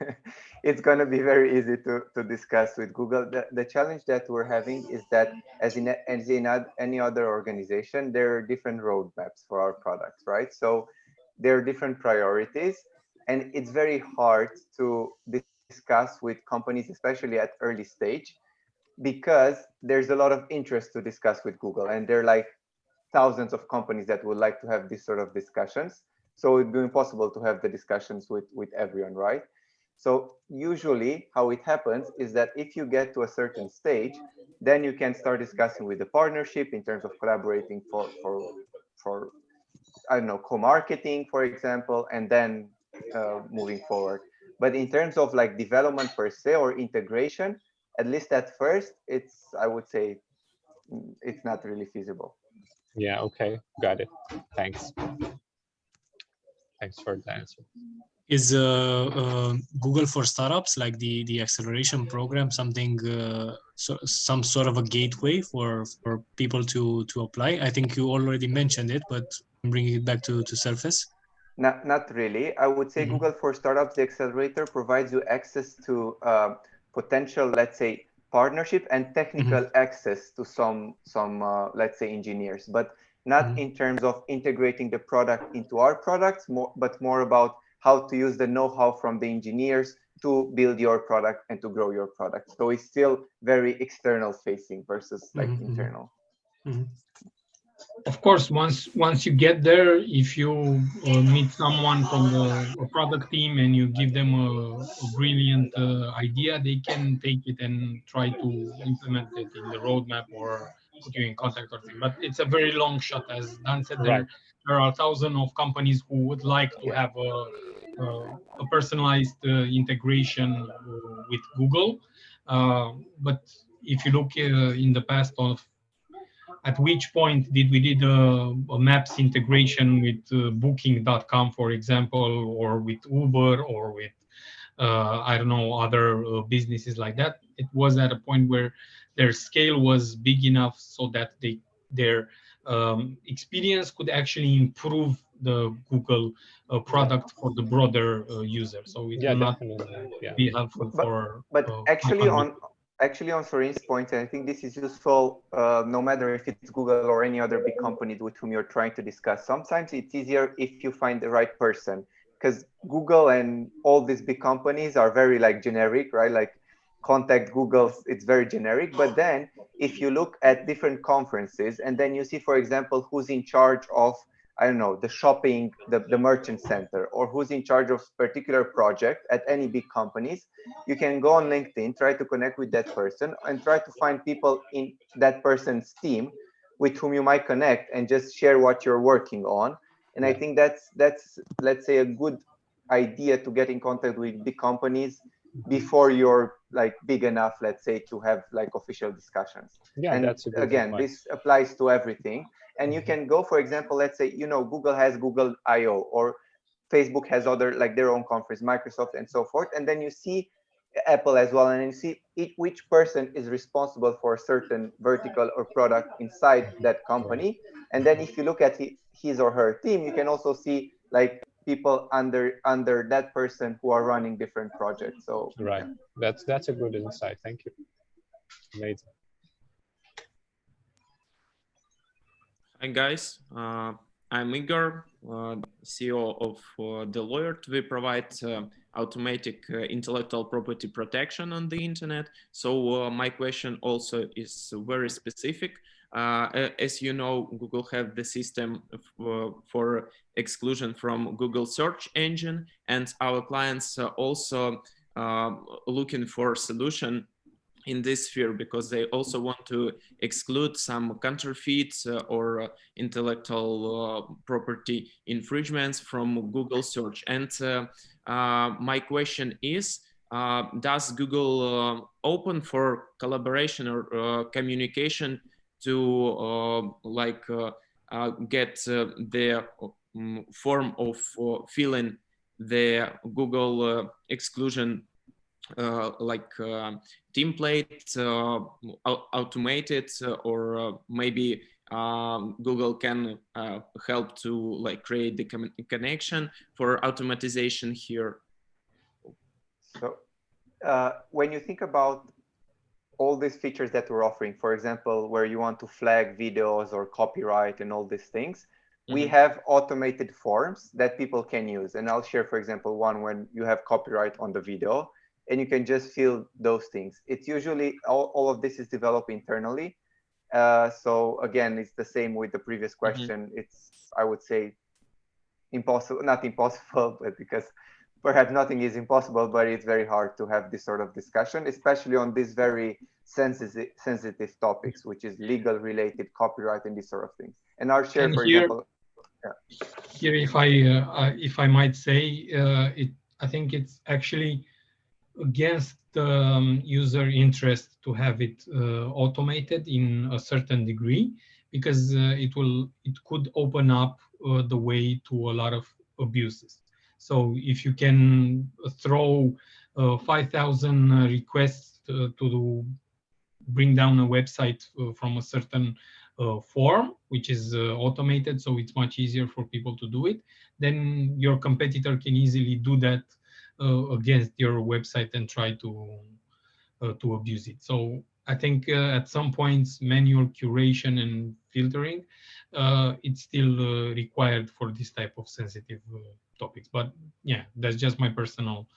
it's going to be very easy to discuss with Google. The challenge that we're having is that as in any other organization, there are different roadmaps for our products, right? So there are different priorities, and it's very hard to discuss with companies, especially at early stage, because there's a lot of interest to discuss with Google, and there are like thousands of companies that would like to have this sort of discussions. So it'd be impossible to have the discussions with everyone, right? So usually how it happens is that if you get to a certain stage, then you can start discussing with the partnership in terms of collaborating for I don't know, co-marketing, for example, and then moving forward. But in terms of like development per se or integration, at least at first, I would say it's not really feasible. Yeah, okay, got it. Thanks. Thanks for the answer. Is Google for Startups, like the acceleration program, something some sort of a gateway for people to apply? I think you already mentioned it, but I'm bringing it back to surface. Not really. I would say Google for Startups, the accelerator, provides you access to potential, let's say, partnership and technical access to some let's say, engineers, but not in terms of integrating the product into our products, but more about how to use the know-how from the engineers to build your product and to grow your product. So it's still very external facing versus like internal. Of course, once you get there, if you meet someone from the product team and you give them a brilliant idea, they can take it and try to implement it in the roadmap or put you in contact or thing. But it's a very long shot, as Dan said. Right. There are thousands of companies who would like to have a personalized integration with Google. But if you look in the past of at which point did we did a maps integration with booking.com, for example, or with Uber, or with I don't know, other businesses like that. It was at a point where their scale was big enough so that their experience could actually improve the Google product for the broader user. So it will not be helpful for. But actually on Sorin's point, and I think this is useful no matter if it's Google or any other big company with whom you're trying to discuss. Sometimes it's easier if you find the right person, because Google and all these big companies are very like generic, right? Like contact Google, it's very generic. But then if you look at different conferences and then you see, for example, who's in charge of, I don't know, the shopping, the merchant center, or who's in charge of particular project at any big companies, you can go on LinkedIn, try to connect with that person and try to find people in that person's team with whom you might connect and just share what you're working on. And I think that's let's say a good idea to get in contact with big companies before you're like big enough, let's say, to have like official discussions. Yeah, and that's a good again, advice. this applies to everything. And you can go, for example, let's say, Google has Google I/O, or Facebook has other, like their own conference, Microsoft and so forth. And then you see Apple as well. And you see which person is responsible for a certain vertical or product inside that company. And then if you look at his or her team, you can also see like people under that person who are running different projects. So right, that's a good insight. Thank you. Amazing. Hi guys, I'm Igor, CEO of Deloitte. We provide automatic intellectual property protection on the internet. So my question also is very specific. As you know, Google have the system for exclusion from Google search engine, and our clients are also looking for solution in this sphere, because they also want to exclude some counterfeits or intellectual property infringements from Google search. And my question is, does Google open for collaboration or communication to get the form of filling the Google exclusion template automated, or maybe Google can help to create the connection for automatization here? So when you think about all these features that we're offering, for example, where you want to flag videos or copyright and all these things, we have automated forms that people can use. And I'll share, for example, one when you have copyright on the video, and you can just fill those things. It's usually, all of this is developed internally. So again, it's the same with the previous question. It's, I would say, impossible, not impossible, but because perhaps nothing is impossible, but it's very hard to have this sort of discussion, especially on these very sensitive topics, which is legal related, copyright, and these sort of things. And our share, for example. Here, if I might say, I think it's actually against the user interest to have it automated in a certain degree, because it could open up the way to a lot of abuses. So if you can throw 5,000 requests to bring down a website from a certain form, which is automated, so it's much easier for people to do it, then your competitor can easily do that against your website and try to abuse it. So I think at some points, manual curation and filtering, it's still required for this type of sensitive topics. But yeah, that's just my personal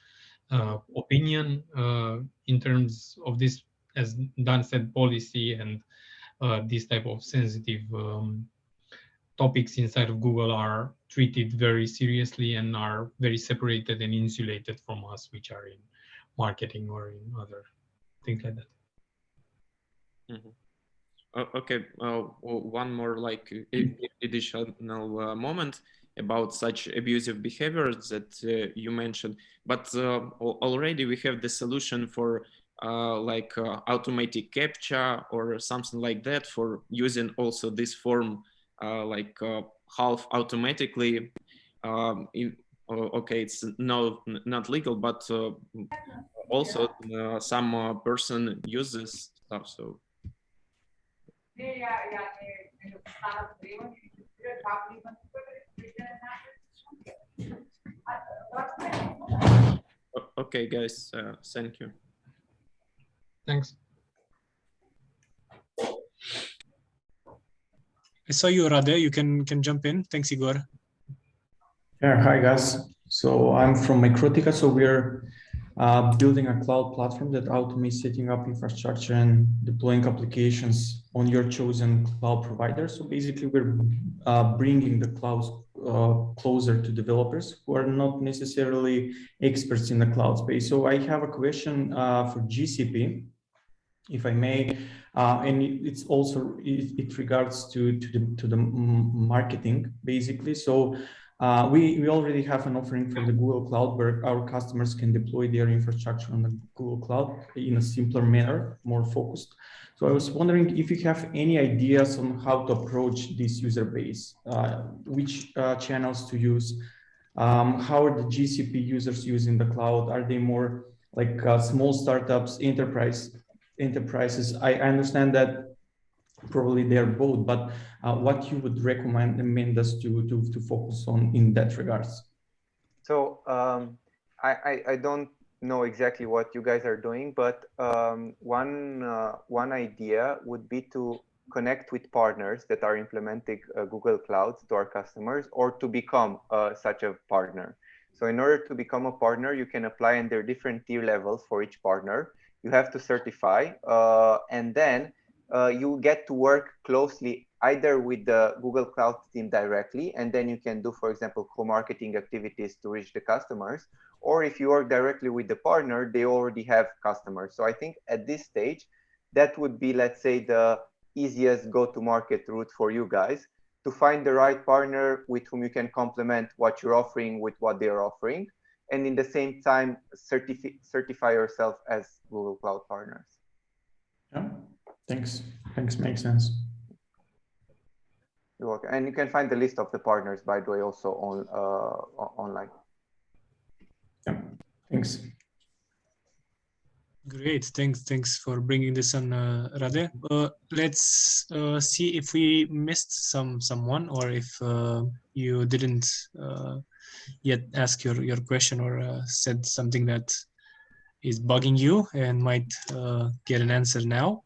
opinion in terms of this, as Dan said, policy and this type of sensitive topics inside of Google are treated very seriously and are very separated and insulated from us, which are in marketing or in other things like that. Okay, one more like additional moment about such abusive behaviors that you mentioned, but already we have the solution for like automatic captcha or something like that for using also this form like half automatically. Okay, it's not legal, but also some person uses stuff. So okay, guys, thank you. Thanks. I saw you, Rade. You can jump in. Thanks, Igor. Yeah, hi guys. So I'm from Microtica. So we're building a cloud platform that automates setting up infrastructure and deploying applications on your chosen cloud provider. So basically, we're bringing the cloud closer to developers who are not necessarily experts in the cloud space. So I have a question for GCP, if I may, and it's also it regards to the marketing basically. So we already have an offering for the Google Cloud where our customers can deploy their infrastructure on the Google Cloud in a simpler manner, more focused. So I was wondering if you have any ideas on how to approach this user base, which channels to use, how are the GCP users using the cloud? Are they more like small startups, enterprises? I understand that probably they're both, but what you would recommend us to focus on in that regards? So I don't know exactly what you guys are doing, but one idea would be to connect with partners that are implementing Google Cloud to our customers, or to become such a partner. So in order to become a partner, you can apply, and there are different tier levels for each partner. You have to certify, and then you get to work closely either with the Google Cloud team directly, and then you can do, for example, co-marketing activities to reach the customers. Or if you work directly with the partner, they already have customers. So I think at this stage, that would be, let's say, the easiest go-to-market route for you guys, to find the right partner with whom you can complement what you're offering with what they're offering, and in the same time, certify yourself as Google Cloud partners. Yeah, thanks. Makes sense. You're welcome. And you can find the list of the partners, by the way, also on online. Yeah, thanks. Great, thanks for bringing this on, Rade. Let's see if we missed someone, or if you didn't yet ask your question, or said something that is bugging you and might get an answer now.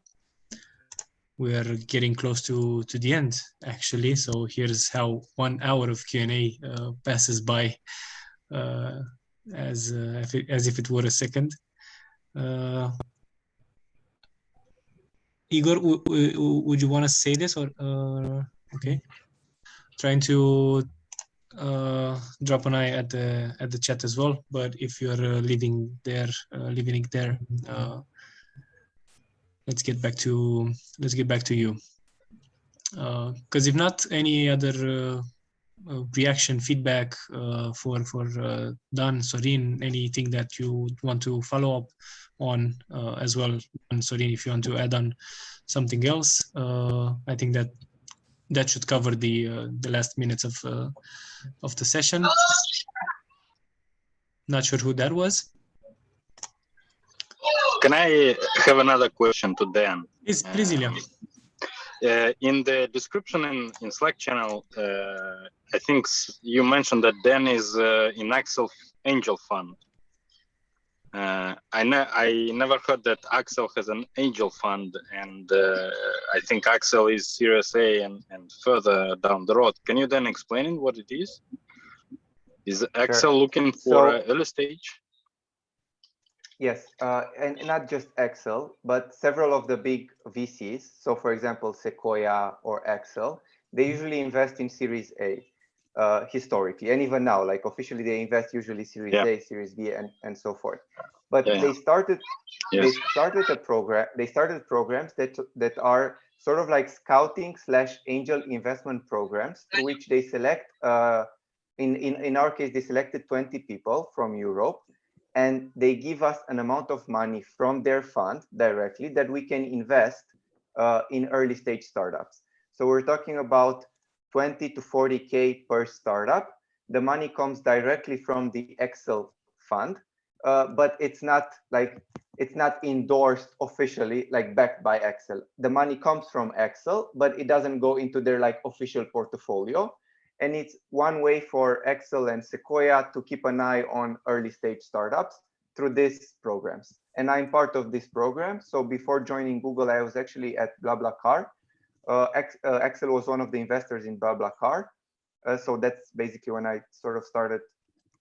We are getting close to the end, actually. So here's how 1 hour of Q&A passes by, as if it were a second. Igor, would you want to say this, or okay? Trying to drop an eye at the chat as well. But if you're leaving it there, let's get back to you. Because if not, any other reaction, feedback for Dan, Sorin, anything that you want to follow up on as well. And Sorin, if you want to add on something else, I think that should cover the last minutes of the session. Not sure who that was. Can I have another question to Dan? Please, Ilya. In the description in Slack channel, I think you mentioned that Dan is in Axel Angel Fund. I never heard that Axel has an angel fund, and I think Axel is Series A and further down the road. Can you then explain what it is? Is Axel looking for early stage? Yes, and not just Excel, but several of the big VCs. So for example, Sequoia or Excel, they usually invest in Series A historically. And even now, like officially they invest usually Series A, Series B, and so forth. But they started programs that are sort of like scouting / angel investment programs through which they select, in our case, they selected 20 people from Europe. And they give us an amount of money from their fund directly that we can invest in early stage startups. So we're talking about 20 to 40K per startup. The money comes directly from the Excel fund, but it's not endorsed officially, like backed by Excel. The money comes from Excel, but it doesn't go into their like official portfolio. And it's one way for Excel and Sequoia to keep an eye on early stage startups through these programs. And I'm part of this program. So before joining Google, I was actually at BlaBlaCar. Excel was one of the investors in BlaBlaCar. So that's basically when I sort of started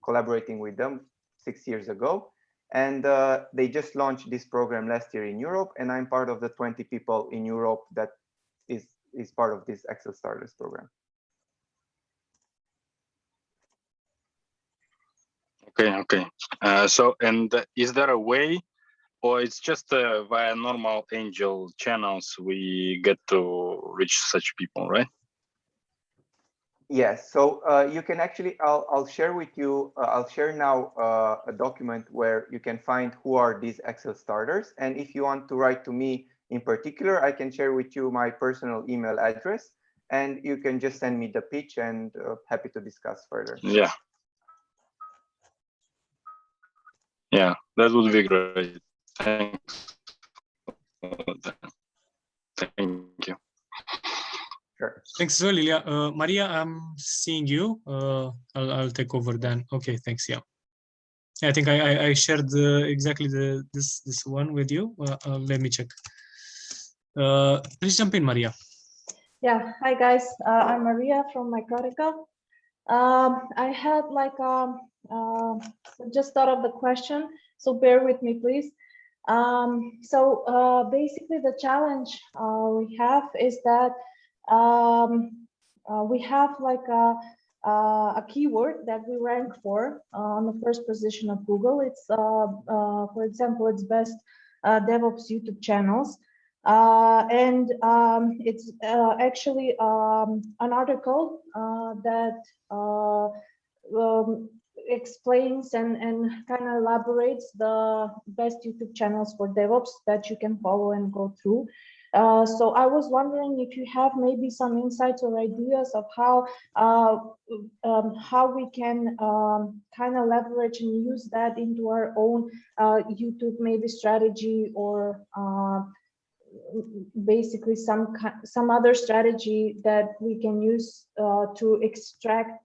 collaborating with them 6 years ago. And they just launched this program last year in Europe. And I'm part of the 20 people in Europe that is part of this Excel Starters program. Okay. So, and is there a way, or it's just via normal angel channels we get to reach such people, right? Yes. So you can actually, I'll share with you, I'll share now a document where you can find who are these Excel starters. And if you want to write to me in particular, I can share with you my personal email address, and you can just send me the pitch, and happy to discuss further. Yeah, that would be great. Thanks. Thank you. Sure. Thanks as well, Ilya. Maria, I'm seeing you. I'll take over then. Okay, thanks. Yeah, I think I shared exactly this one with you. Let me check. Please jump in, Maria. Yeah. Hi guys. I'm Maria from Microtica. I had like just thought of the question, so bear with me, please. Basically, the challenge we have is that we have like a keyword that we rank for on the first position of Google. It's, for example, it's best DevOps YouTube channels. And it's actually an article that explains and kind of elaborates the best YouTube channels for DevOps that you can follow and go through. So I was wondering if you have maybe some insights or ideas of how we can kind of leverage and use that into our own YouTube maybe strategy, or basically some other strategy that we can use to extract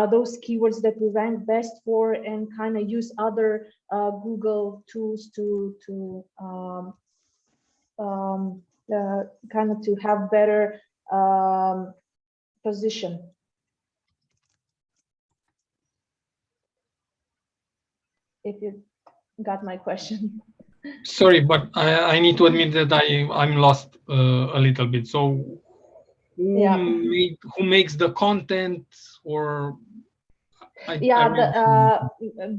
those keywords that we rank best for, and kind of use other Google tools to kind of to have better position. If you got my question. Sorry, but I need to admit that I'm lost a little bit. So who makes the content, or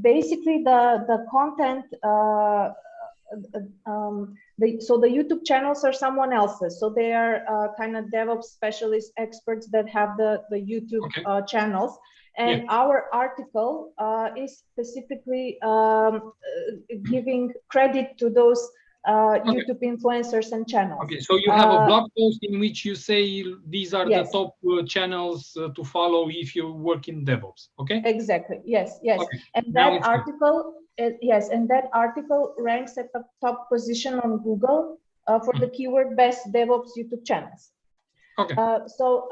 basically the content So the YouTube channels are someone else's. So they are kind of DevOps specialist experts that have the YouTube channels. And our article is specifically giving credit to those YouTube influencers and channels. Okay, so you have a blog post in which you say these are the top channels to follow if you work in DevOps. Okay. Exactly. Yes. Yes. Okay. And that article, and that article ranks at the top position on Google for the keyword best DevOps YouTube channels. Okay. So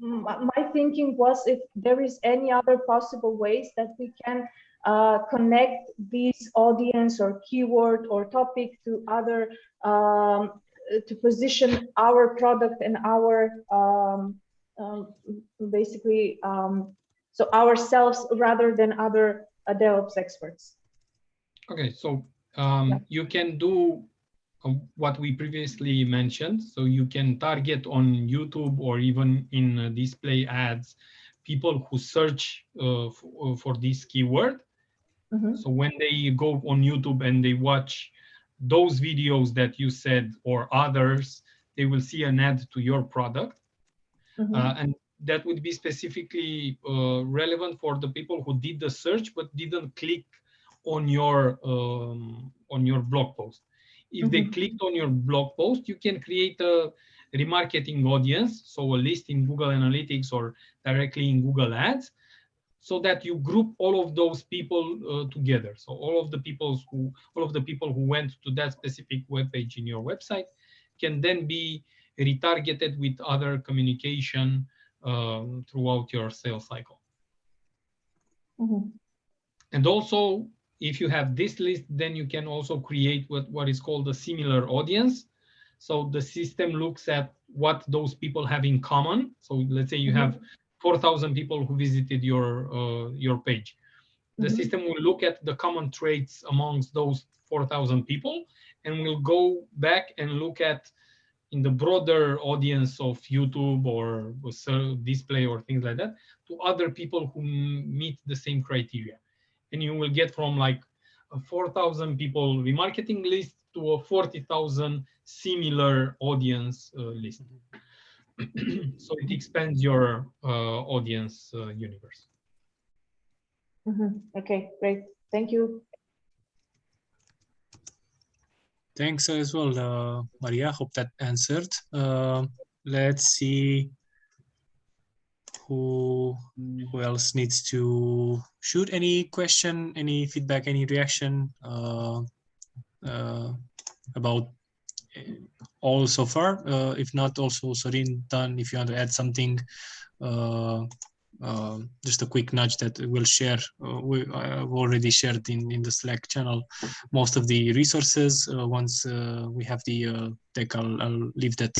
my thinking was if there is any other possible ways that we can connect this audience or keyword or topic to other, to position our product and our basically, so ourselves rather than other DevOps experts. Okay, so you can do what we previously mentioned. So you can target on YouTube or even in display ads, people who search for this keyword. So when they go on YouTube and they watch those videos that you said or others, they will see an ad to your product. And that would be specifically relevant for the people who did the search but didn't click on your blog post. If they clicked on your blog post, you can create a remarketing audience, so a list in Google Analytics or directly in Google Ads, so that you group all of those people together. So all of the people who went to that specific web page in your website can then be retargeted with other communication throughout your sales cycle. And also, if you have this list, then you can also create what is called a similar audience. So the system looks at what those people have in common. So let's say you have 4,000 people who visited your page. The system will look at the common traits amongst those 4,000 people and will go back and look at in the broader audience of YouTube or display or things like that to other people who meet the same criteria. And you will get from like a 4,000 people remarketing list to a 40,000 similar audience list. So it expands your audience universe. Okay, great. Thank you. Thanks as well, Maria. Hope that answered. Let's see who else needs to shoot any question, any feedback, any reaction about all so far. If not, also Sorin, Dan, if you want to add something, just a quick nudge that we'll share. We've already shared in the Slack channel most of the resources. Once we have the deck, I'll leave that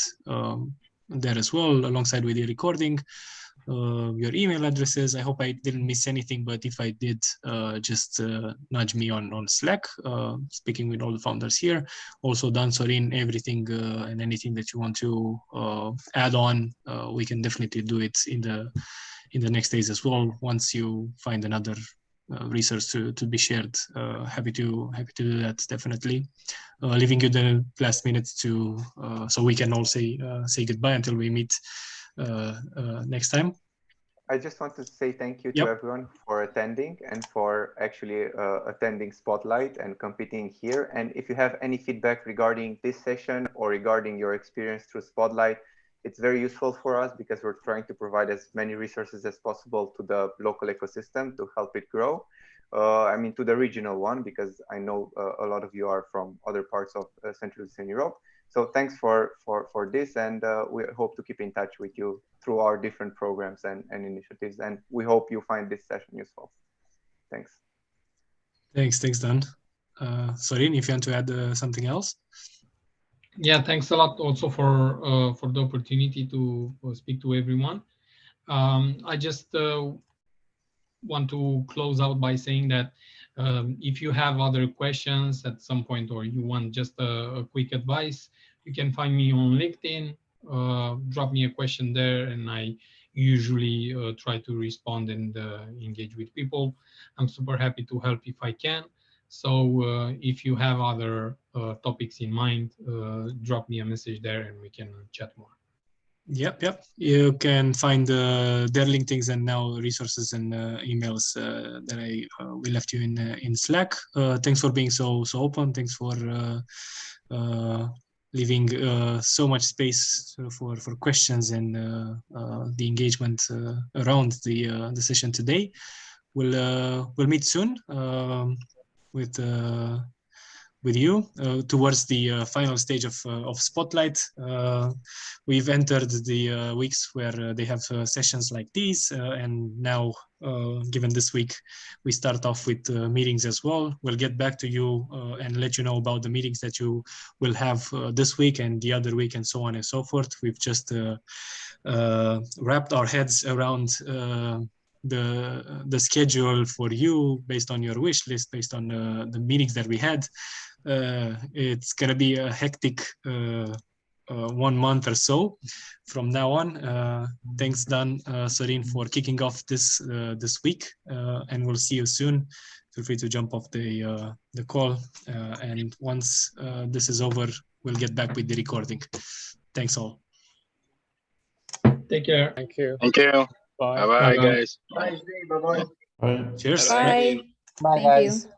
there as well, alongside with the recording. Your email addresses. I hope I didn't miss anything, but if I did, just nudge me on Slack, speaking with all the founders here. Also, Dan, Sorin, everything and anything that you want to add on, we can definitely do it in the next days as well. Once you find another resource to be shared, happy to do that, definitely. Leaving you the last minutes to so we can all say goodbye until we meet next time. I just want to say thank you to everyone for attending and for actually attending Spotlight and competing here. And if you have any feedback regarding this session or regarding your experience through Spotlight, it's very useful for us because we're trying to provide as many resources as possible to the local ecosystem to help it grow. I mean, to the regional one, because I know a lot of you are from other parts of Central Eastern Europe. So thanks for this, and we hope to keep in touch with you through our different programs and initiatives. And we hope you find this session useful. Thanks. Thanks, Dan. Sorin, if you want to add something else. Yeah, thanks a lot also for the opportunity to speak to everyone. I just want to close out by saying that if you have other questions at some point, or you want just a quick advice, you can find me on LinkedIn, drop me a question there, and I usually try to respond and engage with people. I'm super happy to help if I can. So if you have other topics in mind, drop me a message there and we can chat more. Yep. You can find their LinkedIn's and now resources and emails that we left you in Slack. Thanks for being so open. Thanks for leaving so much space for questions and the engagement around the session today. We'll meet soon with you towards the final stage of Spotlight. We've entered the weeks where they have sessions like these, and now, given this week, we start off with meetings as well. We'll get back to you and let you know about the meetings that you will have this week and the other week, and so on and so forth. We've just wrapped our heads around the schedule for you based on your wish list, based on the meetings that we had. It's gonna be a hectic 1 month or so from now on. Thanks, Dan, Sorin, for kicking off this week, and we'll see you soon. Feel free to jump off the call, and once this is over, we'll get back with the recording. Thanks all. Take care. Thank you. Thank you. Bye. Bye, guys. Bye. Bye. Bye. Cheers. Bye. Bye, Thank guys. you.